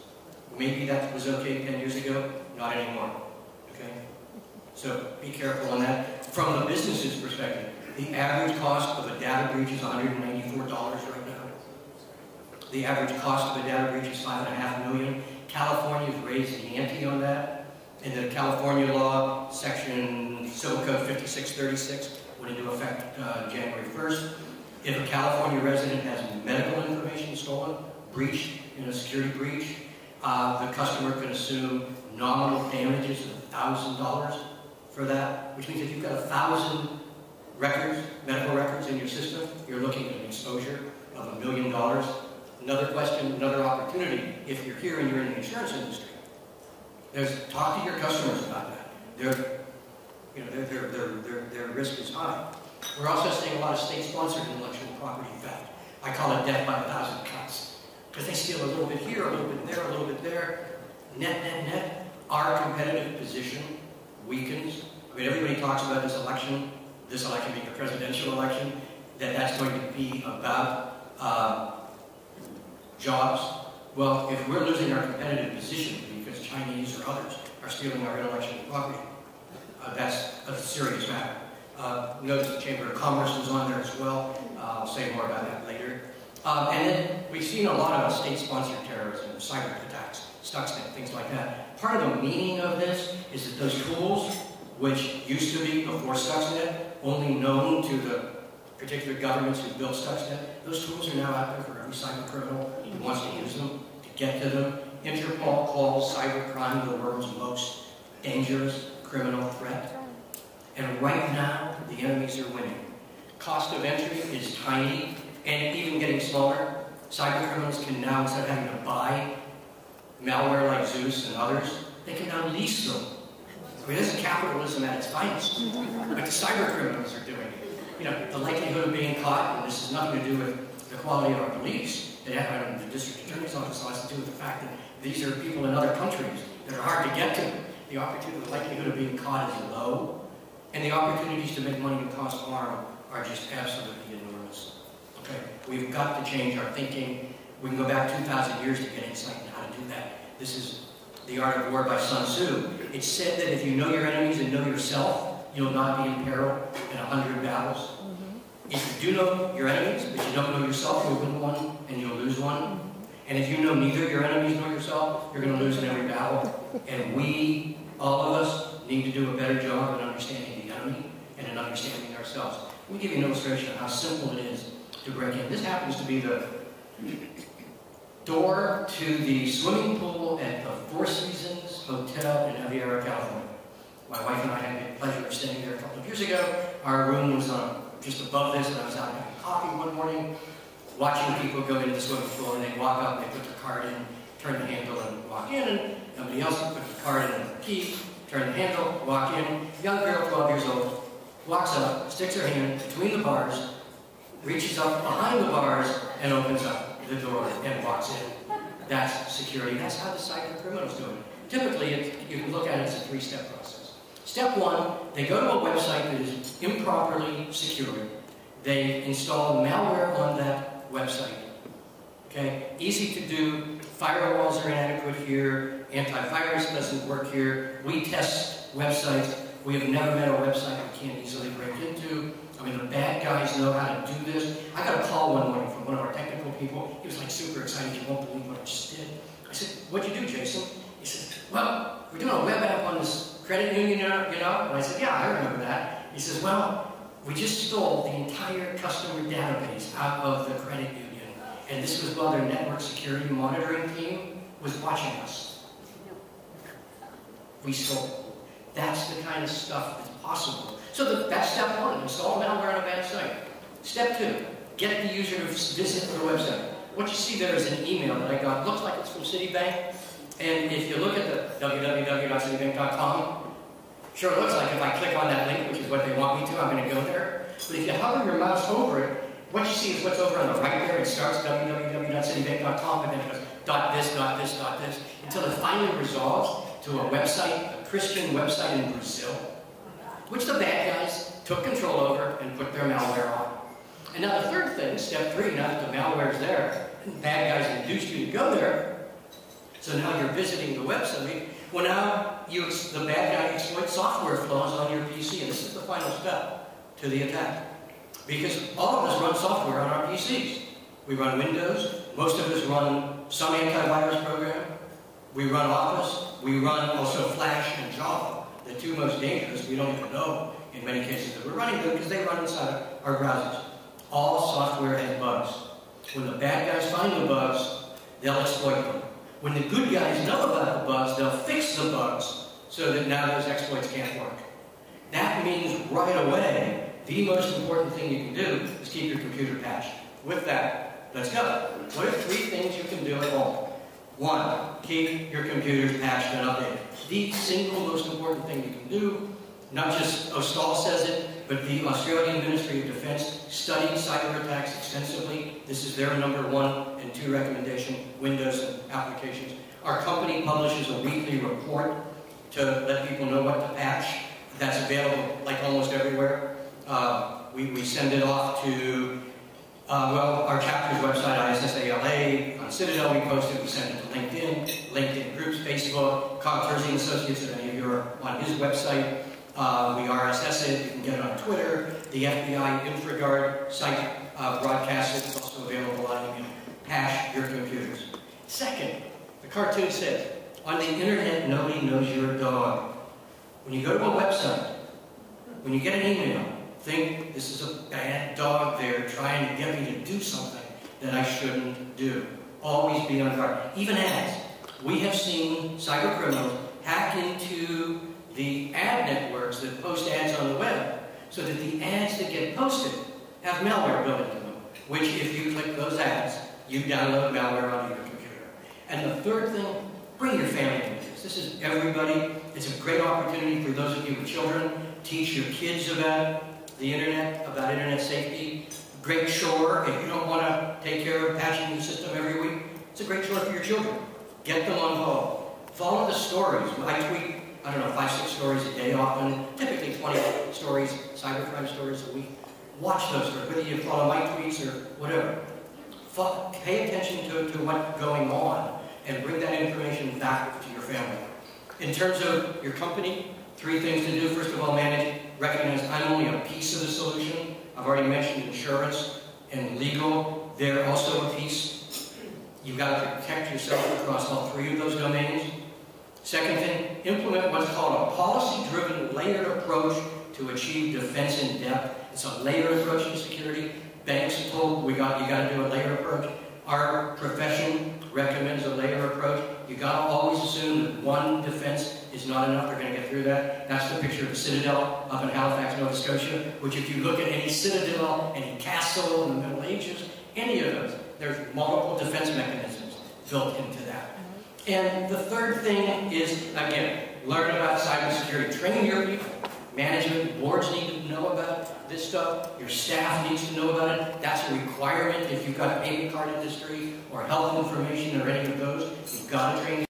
Maybe that was okay 10 years ago, not anymore. Okay? So be careful on that. From the business's perspective, the average cost of a data breach is $194 right now. The average cost of a data breach is $5.5 million. California's raised the ante on that. In the California law, section Civil Code 5636 went into effect January 1st. If a California resident has medical information stolen, breached in a security breach, the customer can assume nominal damages of $1,000 for that, which means if you've got 1,000 records, medical records in your system, you're looking at an exposure of $1 million. Another question, another opportunity, if you're here and you're in the insurance industry, talk to your customers about that. Their risk is high. We're also seeing a lot of state-sponsored intellectual property theft. I call it death by 1,000 cuts. Because they steal a little bit here, a little bit there, a little bit there. Net, our competitive position weakens. I mean, everybody talks about this election being a presidential election, that's going to be about jobs. Well, if we're losing our competitive position because Chinese or others are stealing our intellectual property, that's a serious matter. Notice the Chamber of Commerce is on there as well. I'll say more about that later. And then we've seen a lot of state-sponsored terrorism, cyber attacks, Stuxnet, things like that. Part of the meaning of this is that those tools, which used to be before Stuxnet, only known to the particular governments who built Stuxnet, those tools are now out there for every cyber criminal who wants to use them, to get to them. Interpol calls cybercrime the world's most dangerous criminal threat. And right now, the enemies are winning. Cost of entry is tiny, and even getting smaller. Cyber criminals can now, instead of having to buy malware like Zeus and others, they can now lease them. I mean, this is capitalism at its finest. But the cyber criminals are doing it. the likelihood of being caught, and this has nothing to do with the quality of our police, the district attorney's office has to do with the fact that these are people in other countries that are hard to get to. The likelihood of being caught is low, and the opportunities to make money and cause harm are just absolutely enormous. Okay, we've got to change our thinking. We can go back 2,000 years to get insight on how to do that. This is The Art of War by Sun Tzu. It's said that if you know your enemies and know yourself, you'll not be in peril in 100 battles. If you do know your enemies, but you don't know yourself, you'll win one and you'll lose one. And if you know neither your enemies nor yourself, you're going to lose in every battle. And we, all of us, need to do a better job in understanding the enemy and in understanding ourselves. Let me give you an illustration of how simple it is to break in. This happens to be the door to the swimming pool at the Four Seasons Hotel in Aviara, California. My wife and I had the pleasure of staying there a couple of years ago. Our room was just above this, and I was out having coffee one morning, watching people go into the swimming pool, and they walk up, and they put their card in, turn the handle, and walk in, and somebody else would put the card in and the key, turn the handle, walk in. Young girl, 12 years old, walks up, sticks her hand between the bars, reaches up behind the bars, and opens up the door and walks in. That's security. That's how the cyber criminals do it. Typically, you can look at it as a three-step process. Step one, they go to a website that is improperly secured. They install malware on that website. Okay? Easy to do. Firewalls are inadequate here. Antivirus doesn't work here. We test websites. We have never met a website we can't easily break into. I mean, the bad guys know how to do this. I got a call one morning from one of our technical people. He was like super excited. You won't believe what I just did. I said, "What'd you do, Jason?" He said, "Well, we're doing a web app on this credit union, you know?" And I said, "Yeah, I remember that." He says, "Well, we just stole the entire customer database out of the credit union. And this was while their network security monitoring team was watching us. We stole." That's the kind of stuff that's possible. So that's step one, install malware on a bad site. Step two, get the user to visit the website. What you see there is an email that I got. Looks like it's from Citibank. And if you look at the www.citibank.com, sure it looks like if I click on that link, which is what they want me to, I'm going to go there. But if you hover your mouse over it, what you see is what's over on the right there. It starts www.citibank.com and then it goes .this, until it finally resolves to a website, a Christian website in Brazil, which the bad guys took control over and put their malware on. And now the third thing, step three, now that the malware is there, and the bad guys induced you to go there, so now you're visiting the website. Well, now the bad guy exploits software flaws on your PC, and this is the final step to the attack. Because all of us run software on our PCs. We run Windows, most of us run some antivirus program, we run Office, we run also Flash and Java. The two most dangerous, we don't even know in many cases that we're running them because they run inside our browsers. All software has bugs. When the bad guys find the bugs, they'll exploit them. When the good guys know about the bugs, they'll fix the bugs so that now those exploits can't work. That means right away, the most important thing you can do is keep your computer patched. With that, let's go. What are 3 things you can do at home? 1, keep your computers patched and updated. The single most important thing you can do, not just Stahl says it, but the Australian Ministry of Defence studied cyber attacks extensively. This is their number 1 and 2 recommendation, Windows and applications. Our company publishes a weekly report to let people know what to patch. That's available like almost everywhere. We send it off to our chapter's website, ISSA-LA, on Citadel we post it, we send it to LinkedIn groups, Facebook, Cobb Terzi Associates, if any of you are on his website. We RSS it, you can get it on Twitter. The FBI InfraGard site broadcasts it, it's also available on email. Patch your computers. Second, the cartoon says, on the internet nobody knows you're a dog. When you go to a website, when you get an email, think this is a bad dog there trying to get me to do something that I shouldn't do. Always be on guard. Even ads. We have seen cyber criminals hack into the ad networks that post ads on the web so that the ads that get posted have malware built into them, which if you click those ads, you download malware onto your computer. And the third thing, bring your family into this. This is everybody. It's a great opportunity for those of you with children. Teach your kids about the internet, about internet safety. Great chore if you don't want to take care of patching the system every week. It's a great chore for your children. Get them on board. Follow the stories. I tweet, I don't know, 5, 6 stories a day often, typically 20 stories, cybercrime stories a week. Watch those stories, whether you follow my tweets or whatever. Pay attention to what's going on and bring that information back to your family. In terms of your company, 3 things to do. First of all, manage, recognize I'm only a piece of the solution. I've already mentioned insurance and legal. They're also a piece. You've got to protect yourself across all 3 of those domains. Second thing, implement what's called a policy-driven layered approach to achieve defense in depth. It's a layered approach to security. Banks are told you got to do a layered approach. Our profession recommends a layered approach. You got to always assume that one defense is not enough. They're going to get through that. That's the picture of the Citadel up in Halifax, Nova Scotia, which if you look at any citadel, any castle in the Middle Ages, any of those, there's multiple defense mechanisms built into that. And the third thing is, again, learn about cybersecurity. Train your people. Management, boards need to know about this stuff. Your staff needs to know about it. That's a requirement if you've got a payment card industry or health information or any of those. You've got to train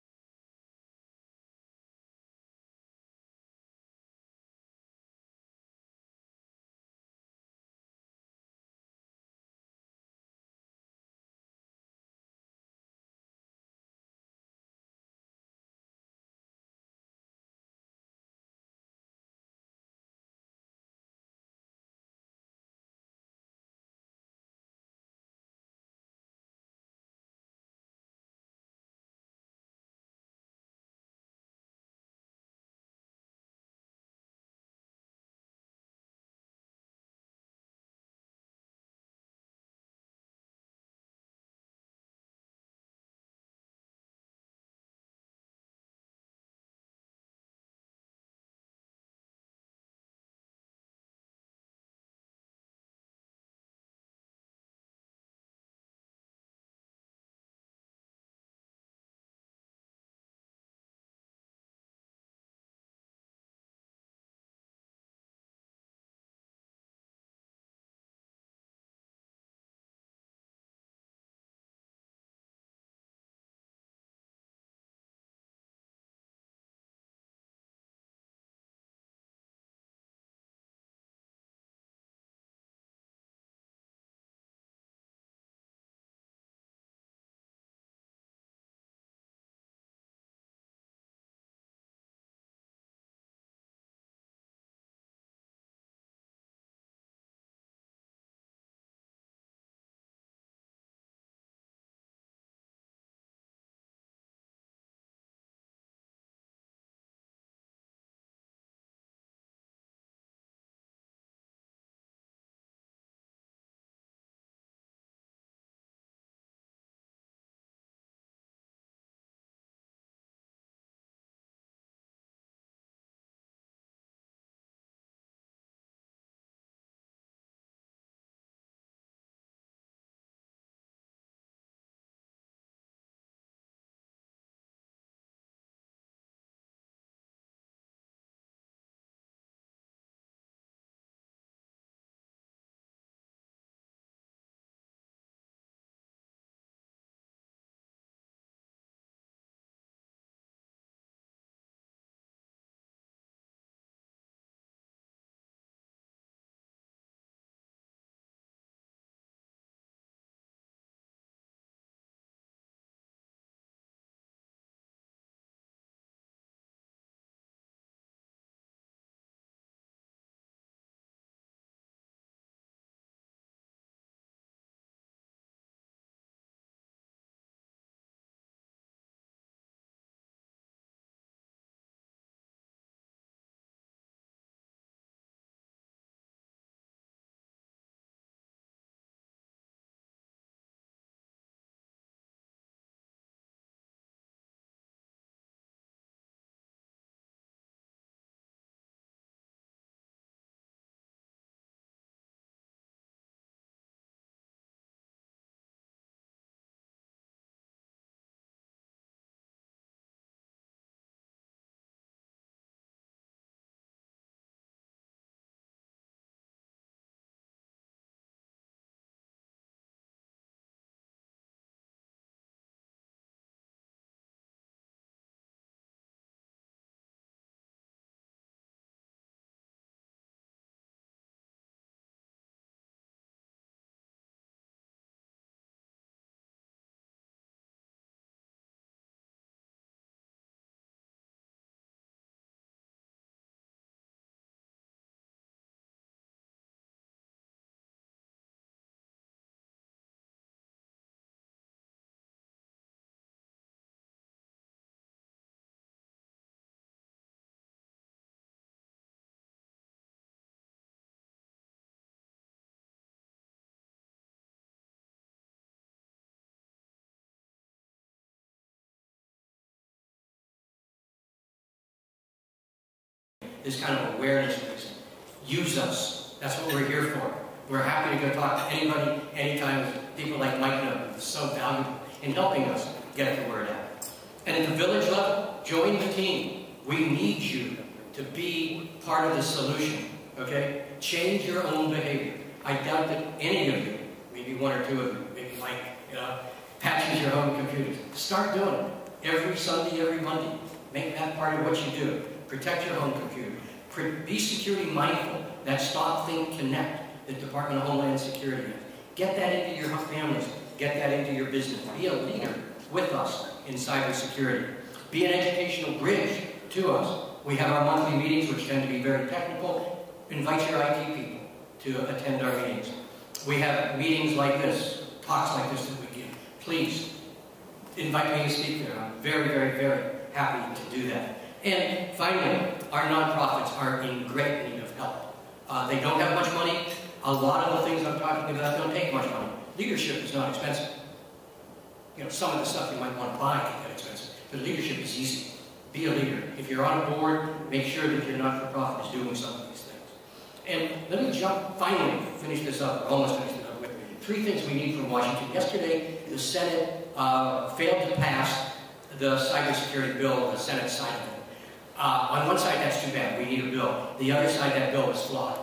this kind of awareness raising. Use us. That's what we're here for. We're happy to go talk to anybody, anytime. People like Mike know it's so valuable in helping us get the word out. And at the village level, join the team. We need you to be part of the solution, okay? Change your own behavior. I doubt that any of you, maybe one or two of you, maybe Mike, patches your home computers. Start doing it. Every Sunday, every Monday. Make that part of what you do. Protect your home computer. Be security mindful. That Stop, Think, Connect, the Department of Homeland Security has. Get that into your families. Get that into your business. Be a leader with us in cybersecurity. Be an educational bridge to us. We have our monthly meetings, which tend to be very technical. Invite your IT people to attend our meetings. We have meetings like this, talks like this that we give. Please invite me to speak there. I'm very, very, very happy to do that. And finally, our nonprofits are in great need of help. They don't have much money. A lot of the things I'm talking about don't take much money. Leadership is not expensive. Some of the stuff you might want to buy can get expensive, but leadership is easy. Be a leader. If you're on a board, make sure that your not-for-profit is doing some of these things. And let me finally finish this up, almost finish it up with 3 things we need from Washington. Yesterday, the Senate failed to pass the cybersecurity bill, the Senate side of it. On one side, that's too bad. We need a bill. The other side, that bill was flawed.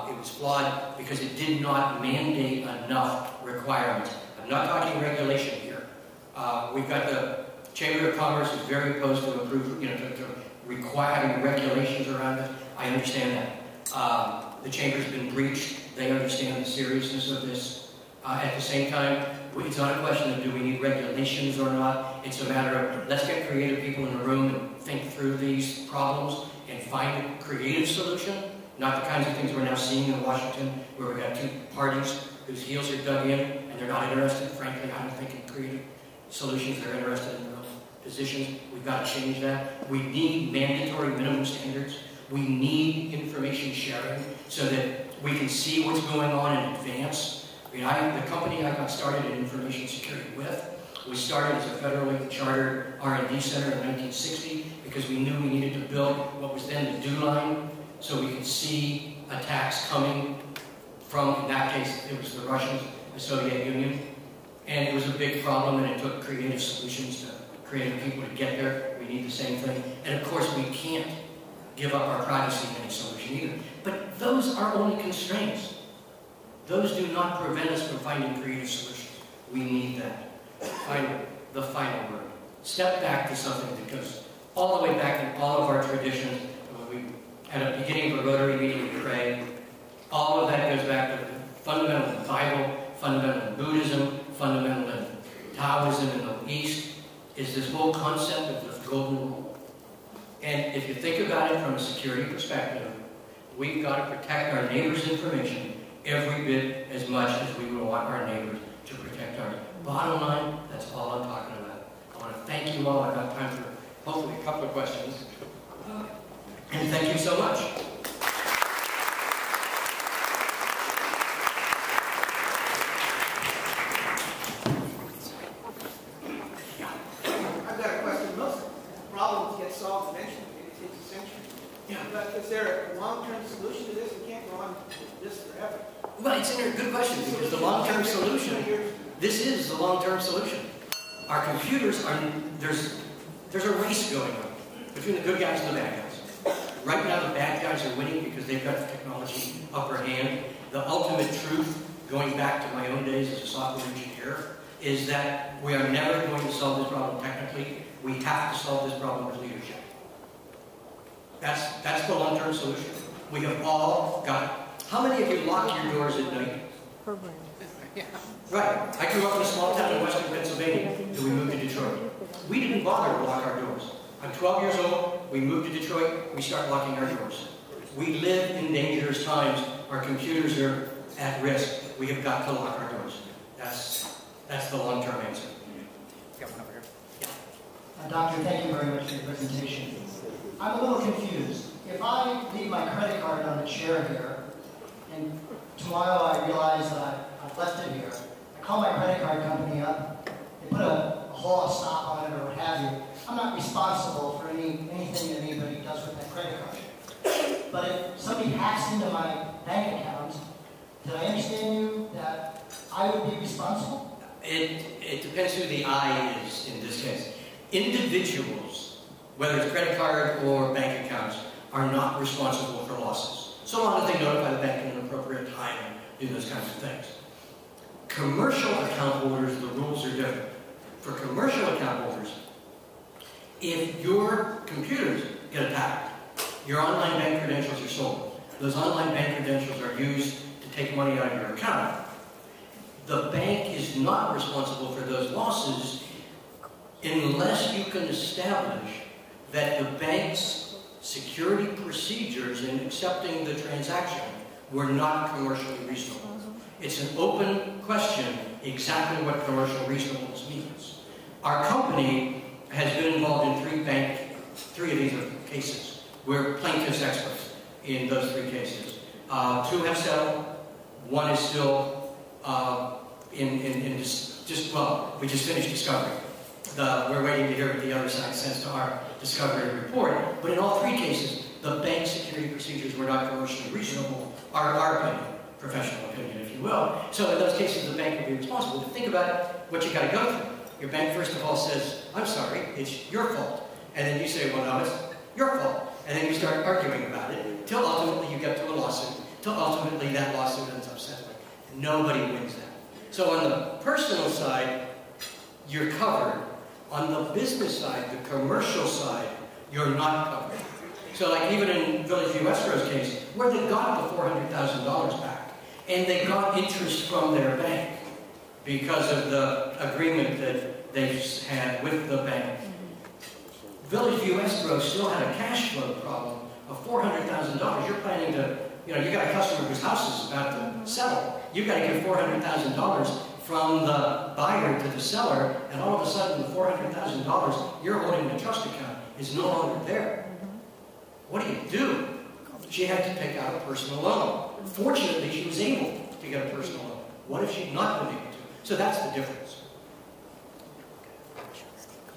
It was flawed because it did not mandate enough requirements. I'm not talking regulation here. We've got the Chamber of Commerce is very opposed to to requiring regulations around it. I understand that. The Chamber's been breached. They understand the seriousness of this. At the same time, it's not a question of do we need regulations or not. It's a matter of let's get creative people in the room and think through these problems and find a creative solution. Not the kinds of things we're now seeing in Washington, where we've got 2 parties whose heels are dug in and they're not interested, frankly, I don't think in creative solutions. They're interested in their own positions. We've got to change that. We need mandatory minimum standards. We need information sharing so that we can see what's going on in advance. The company I got started in information security with, we started as a federally chartered R&D center in 1960 because we knew we needed to build what was then the DO line so we could see attacks coming from, in that case, it was the Russians, the Soviet Union. And it was a big problem, and it took creative solutions to creative people to get there. We need the same thing. And of course, we can't give up our privacy in any solution either. But those are only constraints. Those do not prevent us from finding creative solutions. We need that. Finally, the final word. Step back to something that goes all the way back in all of our traditions. We had a beginning of a Rotary meeting, we pray. All of that goes back to the fundamental in the Bible, fundamental in Buddhism, fundamental in Taoism in the East, is this whole concept of the golden rule. And if you think about it from a security perspective, we've got to protect our neighbors' information every bit as much as we would want our neighbors to protect ours. Bottom line, that's all I'm talking about. I want to thank you all. I've got time for hopefully a couple of questions. And thank you so much. I've got a question. Most problems get solved eventually. It takes a century. Yeah. But is there a long-term solution to this? We can't go on this forever. Well, it's a good question because the long-term solution, this is the long-term solution. Our computers are, there's a race going on between the good guys and the bad guys. Right now the bad guys are winning because they've got the technology upper hand. The ultimate truth, going back to my own days as a software engineer, is that we are never going to solve this problem technically. We have to solve this problem with leadership. That's the long-term solution. We have all got. How many of you lock your doors at night? Right. I grew up in a small town in western Pennsylvania until we moved to Detroit. We didn't bother to lock our doors. I'm 12 years old. We moved to Detroit. We start locking our doors. We live in dangerous times. Our computers are at risk. We have got to lock our doors. That's the long-term answer. Got one over here. Yeah. Doctor, thank you very much for your presentation. I'm a little confused. If I leave my credit card on a chair here, and tomorrow I realize that I've left it here, I call my credit card company up, they put a whole stop on it or what have you, I'm not responsible for anything that anybody does with that credit card. But if somebody hacks into my bank account, did I understand you that I would be responsible? It depends who the I is in this case. Individuals, whether it's credit card or bank accounts, are not responsible for losses, so long as they notify the bank at an appropriate time and do those kinds of things. Commercial account holders, the rules are different. For commercial account holders, if your computers get attacked, your online bank credentials are stolen. Those online bank credentials are used to take money out of your account. The bank is not responsible for those losses unless you can establish that the bank's security procedures in accepting the transaction were not commercially reasonable. It's an open question exactly what commercial reasonableness means. Our company has been involved in three of these cases. We're plaintiffs experts in those three cases. Two have settled. One is still we just finished discovery. We're waiting to hear what the other side says to our discovery report. But in all three cases, the bank security procedures were not commercially reasonable. Our opinion, professional opinion, if you will. So in those cases, the bank would be responsible. But think about what you got to go through. Your bank, first of all, says, "I'm sorry, it's your fault." And then you say, "Well, no, it's your fault." And then you start arguing about it, till ultimately you get to a lawsuit, till ultimately that lawsuit ends up settling. Nobody wins that. So on the personal side, you're covered. On the business side, the commercial side, you're not covered. So like even in Village View Escrow's case, where they got the $400,000 back, and they got interest from their bank because of the agreement that they had with the bank. Village View Escrow still had a cash flow problem of $400,000. You're planning to, you got a customer whose house is about to sell. You've got to give $400,000 from the buyer to the seller, and all of a sudden the $400,000 you're holding in a trust account is no longer there. What do? She had to take out a personal loan. Fortunately, she was able to get a personal loan. What if she'd not been able to? So that's the difference.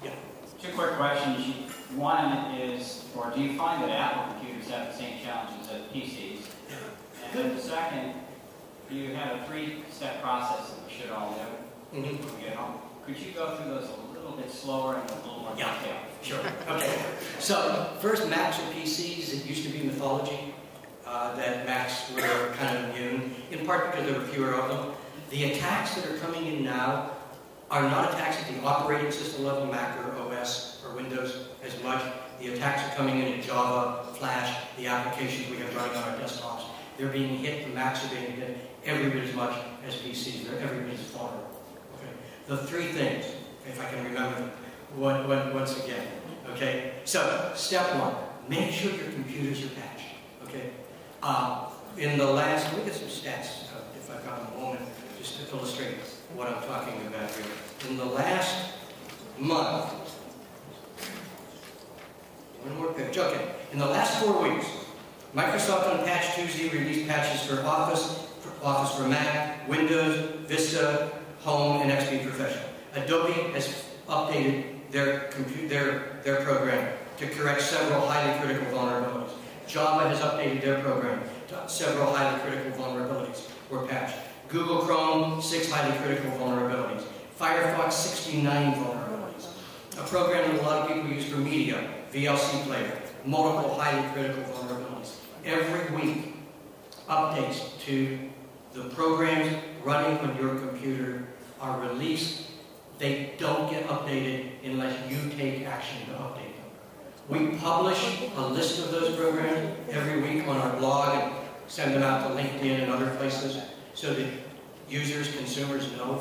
Yeah. Two quick questions. One is, do you find that Apple computers have the same challenges as PCs? And then the second, you have a three-step process that we should all know when we get home. Could you go through those a little bit slower and a little more detail? Sure. Okay. So first, Macs or PCs. It used to be mythology that Macs were kind of immune, in part because there were fewer of them. The attacks that are coming in now are not attacks at the operating system level, Mac or OS or Windows as much. The attacks are coming in at Java, Flash, the applications we have running on our desktops. They're being hit, the Macs are being hit every bit as much as PCs. They're every bit as vulnerable. Okay? The three things, if I can remember them once again. Okay? So, step one, make sure your computers are patched. Okay? In the last, let me get some stats, if I've got a moment, just to illustrate what I'm talking about here. In the last month, one more page. Okay. In the last 4 weeks, Microsoft on Patch Tuesday released patches for Office for Mac, Windows, Vista, Home, and XP Professional. Adobe has updated their program to correct several highly critical vulnerabilities. Java has updated their program to several highly critical vulnerabilities were patched. Google Chrome, 6 highly critical vulnerabilities. Firefox, 69 vulnerabilities. A program that a lot of people use for media, VLC Player, multiple highly critical vulnerabilities. Every week, updates to the programs running on your computer are released. They don't get updated unless you take action to update them. We publish a list of those programs every week on our blog and send them out to LinkedIn and other places so that users, consumers know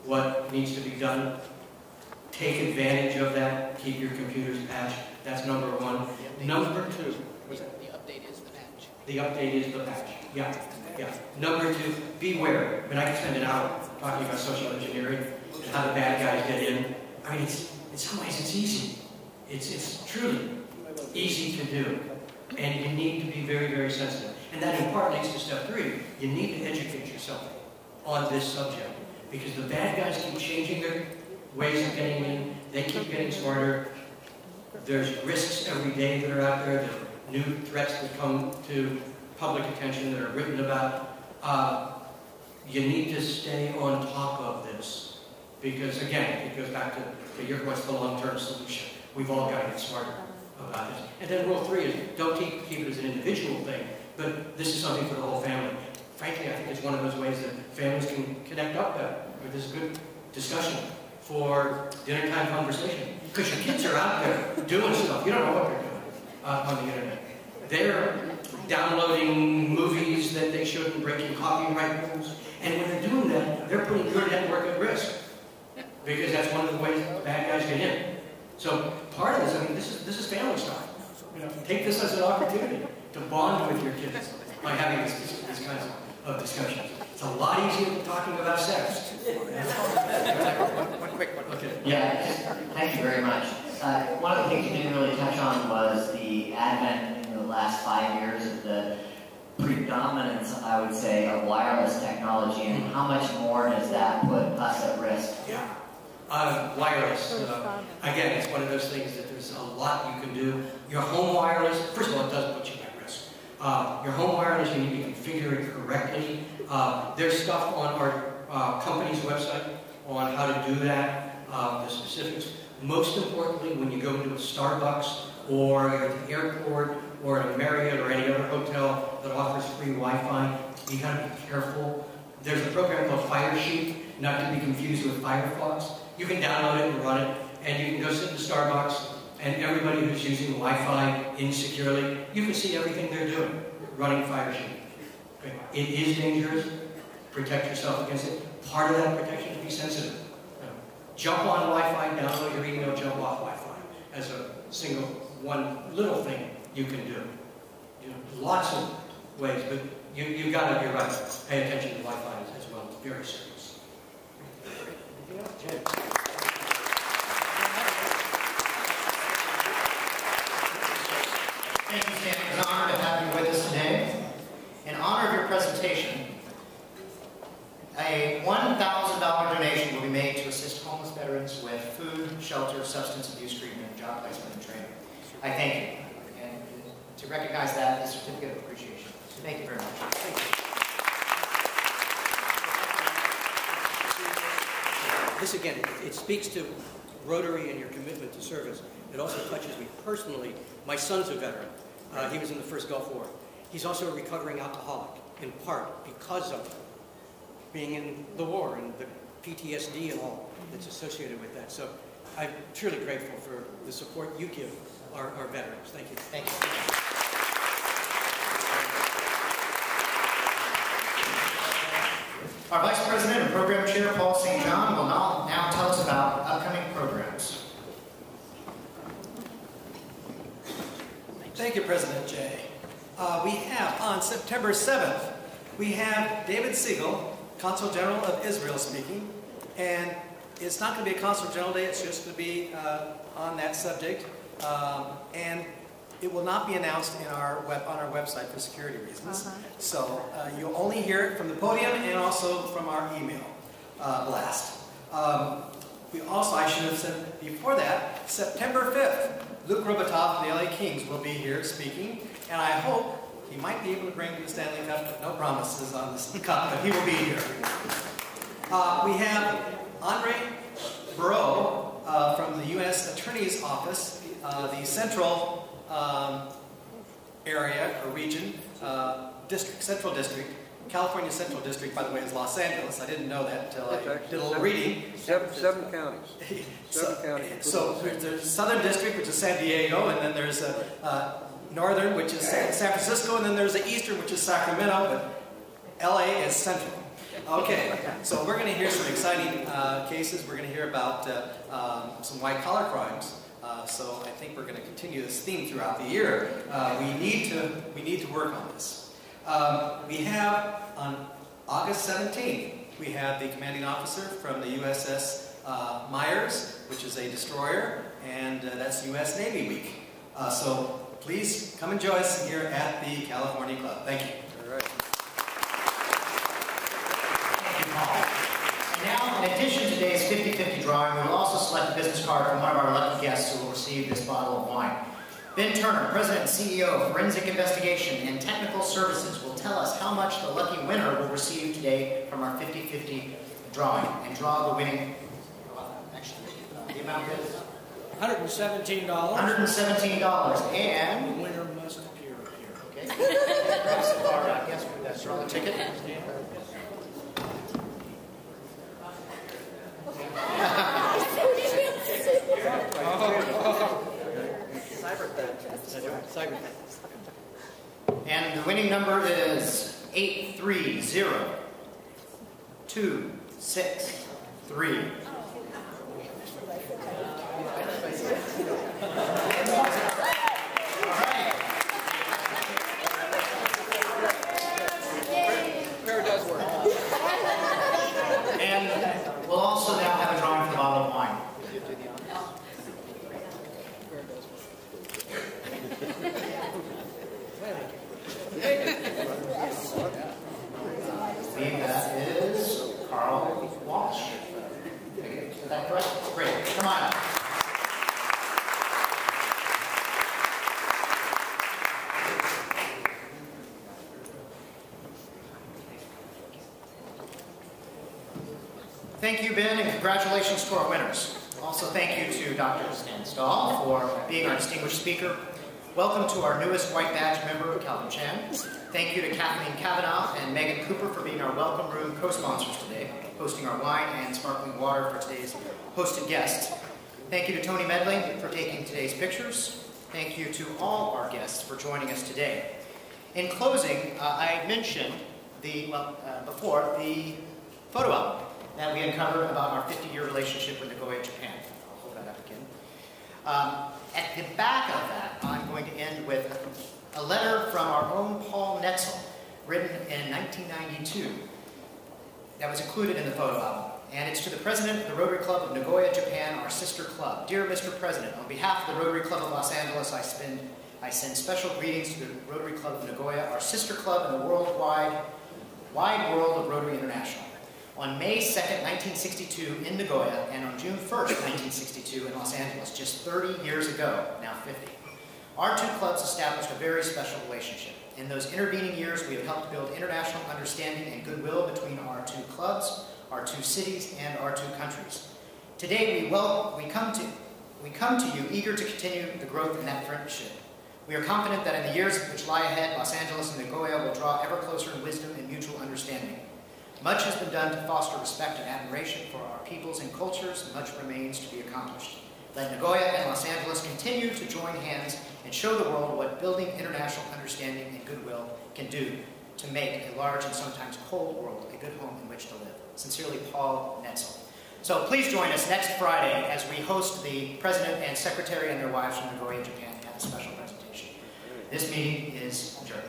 what needs to be done. Take advantage of that. Keep your computers patched. That's number one. Number two. The update is the patch. The update is the patch. Yeah. Number two, beware. I mean, I could spend an hour talking about social engineering and how the bad guys get in. I mean, in some ways it's easy. It's truly easy to do. And you need to be very, very sensitive. And that in part leads to step three. You need to educate yourself on this subject. Because the bad guys keep changing their ways of getting in. They keep getting smarter. There's risks every day that are out there that new threats that come to public attention that are written about. You need to stay on top of this because, again, it goes back to your what's the long-term solution. We've all got to get smarter about this. And then rule 3 is don't keep it as an individual thing, but this is something for the whole family. Frankly, I think it's one of those ways that families can connect up better. This is good discussion for dinner time conversation. Because your kids are out there doing stuff. You don't know what they're doing on the internet. They're downloading movies that they shouldn't, breaking copyright rules. And when they're doing that, they're putting your network at risk. Because that's one of the ways bad guys get in. So part of this, I mean, this is family stuff. You know, take this as an opportunity to bond with your kids by having these kinds of discussions. It's a lot easier than talking about sex. One quick one. Okay. Yeah, thank you very much. One of the things you didn't really touch on was the advent in the last 5 years of the predominance, I would say, of wireless technology, and how much more does that put us at risk? Yeah. Wireless. Again, it's one of those things that there's a lot you can do. Your home wireless, first of all, it does put you at risk. Your home wireless, you need to configure it correctly. There's stuff on our company's website on how to do that, the specifics. Most importantly, when you go into a Starbucks or you're at the airport or at a Marriott or any other hotel that offers free Wi-Fi, you gotta be careful. There's a program called Firesheet, not to be confused with Firefox. You can download it and run it, and you can go sit in Starbucks, and everybody who's using Wi-Fi insecurely, you can see everything they're doing, running Firesheet. Okay. It is dangerous. Protect yourself against it. Part of that protection is be sensitive. Jump on Wi-Fi, download your email, jump off Wi-Fi as a single, one little thing you can do. You know, lots of ways, but you've got to, you're right, pay attention to Wi-Fi as well. It's very serious. Thank you, Stan. It's an honor to have you with us today. In honor of your presentation, a $1,000 donation will be made to assist homeless veterans with food, shelter, substance abuse treatment, job placement, and training. I thank you. And to recognize that, a certificate of appreciation. Thank you very much. Thank you. This again, it speaks to Rotary and your commitment to service. It also touches me personally. My son's a veteran. He was in the first Gulf War. He's also a recovering alcoholic, in part because of being in the war and the PTSD and all that's associated with that. So I'm truly grateful for the support you give our veterans. Thank you. Thank you. Our Vice President and Program Chair, Paul St. John, will now tell us about upcoming programs. Thank you, President Jay. We have on September 7th, we have David Siegel, Consul General of Israel speaking, and it's not going to be a Consul General Day, it's just going to be on that subject, and it will not be announced in on our website for security reasons. So you'll only hear it from the podium and also from our email blast. We also, I should have said before that, September 5th, Luke Robotov from the LA Kings will be here speaking, and I hope he might be able to bring the Stanley Cup, but no promises on this cup, but he will be here. We have Andre Barreau from the U.S. Attorney's Office, the Central area or region, Central District. California Central District, by the way, is Los Angeles. I didn't know that until I did a little reading. Seven counties. So there's the Southern District, which is San Diego, and then there's a Northern, which is San Francisco, and then there's the Eastern, which is Sacramento, but LA is Central. Okay, so we're going to hear some exciting cases. We're going to hear about some white-collar crimes. So I think we're going to continue this theme throughout the year. We need to work on this. We have on August 17th, we have the commanding officer from the USS Myers, which is a destroyer, and that's U.S. Navy Week. So please come and join us here at the California Club. Thank you. All right. Thank you, Paul. And now, in addition to today's 50-50 drawing, we will also select a business card from one of our lucky guests who will receive this bottle of wine. Ben Turner, President and CEO of Forensic Investigation and Technical Services, will tell us how much the lucky winner will receive today from our 50-50 drawing, and draw the winning, the amount is $117. $117, and the winner must appear here. Okay. That's our guest. That's draw the ticket. And the winning number is 830263. Prayer does work. And we'll also now have a drawing for the bottle of wine. I believe that is Carl Walsh. Is that correct? Great. Come on up. Thank you, Ben, and congratulations to our winners. Also, thank you to Dr. Stan Stahl for being our distinguished speaker. Welcome to our newest white badge member, Calvin Chan. Thank you to Kathleen Kavanaugh and Megan Cooper for being our Welcome Room co-sponsors today, hosting our wine and sparkling water for today's hosted guests. Thank you to Tony Medling for taking today's pictures. Thank you to all our guests for joining us today. In closing, I mentioned before the photo album that we uncovered about our 50-year relationship with Nagoya, Japan. I'll hold that up again. At the back of that, I'm going to end with a letter from our own Paul Netzel, written in 1992, that was included in the photo album. And it's to the President of the Rotary Club of Nagoya, Japan, our sister club. Dear Mr. President, on behalf of the Rotary Club of Los Angeles, I send special greetings to the Rotary Club of Nagoya, our sister club in the wide world of Rotary International. On May 2nd, 1962 in Nagoya, and on June 1st, 1962 in Los Angeles, just 30 years ago, now 50, our two clubs established a very special relationship. In those intervening years, we have helped build international understanding and goodwill between our two clubs, our two cities, and our two countries. Today, we come to you eager to continue the growth in that friendship. We are confident that in the years which lie ahead, Los Angeles and Nagoya will draw ever closer in wisdom and mutual understanding. Much has been done to foster respect and admiration for our peoples and cultures, and much remains to be accomplished. Let Nagoya and Los Angeles continue to join hands and show the world what building international understanding and goodwill can do to make a large and sometimes cold world a good home in which to live. Sincerely, Paul Netzel. So please join us next Friday as we host the President and Secretary and their wives from Nagoya, Japan, at a special presentation. This meeting is adjourned.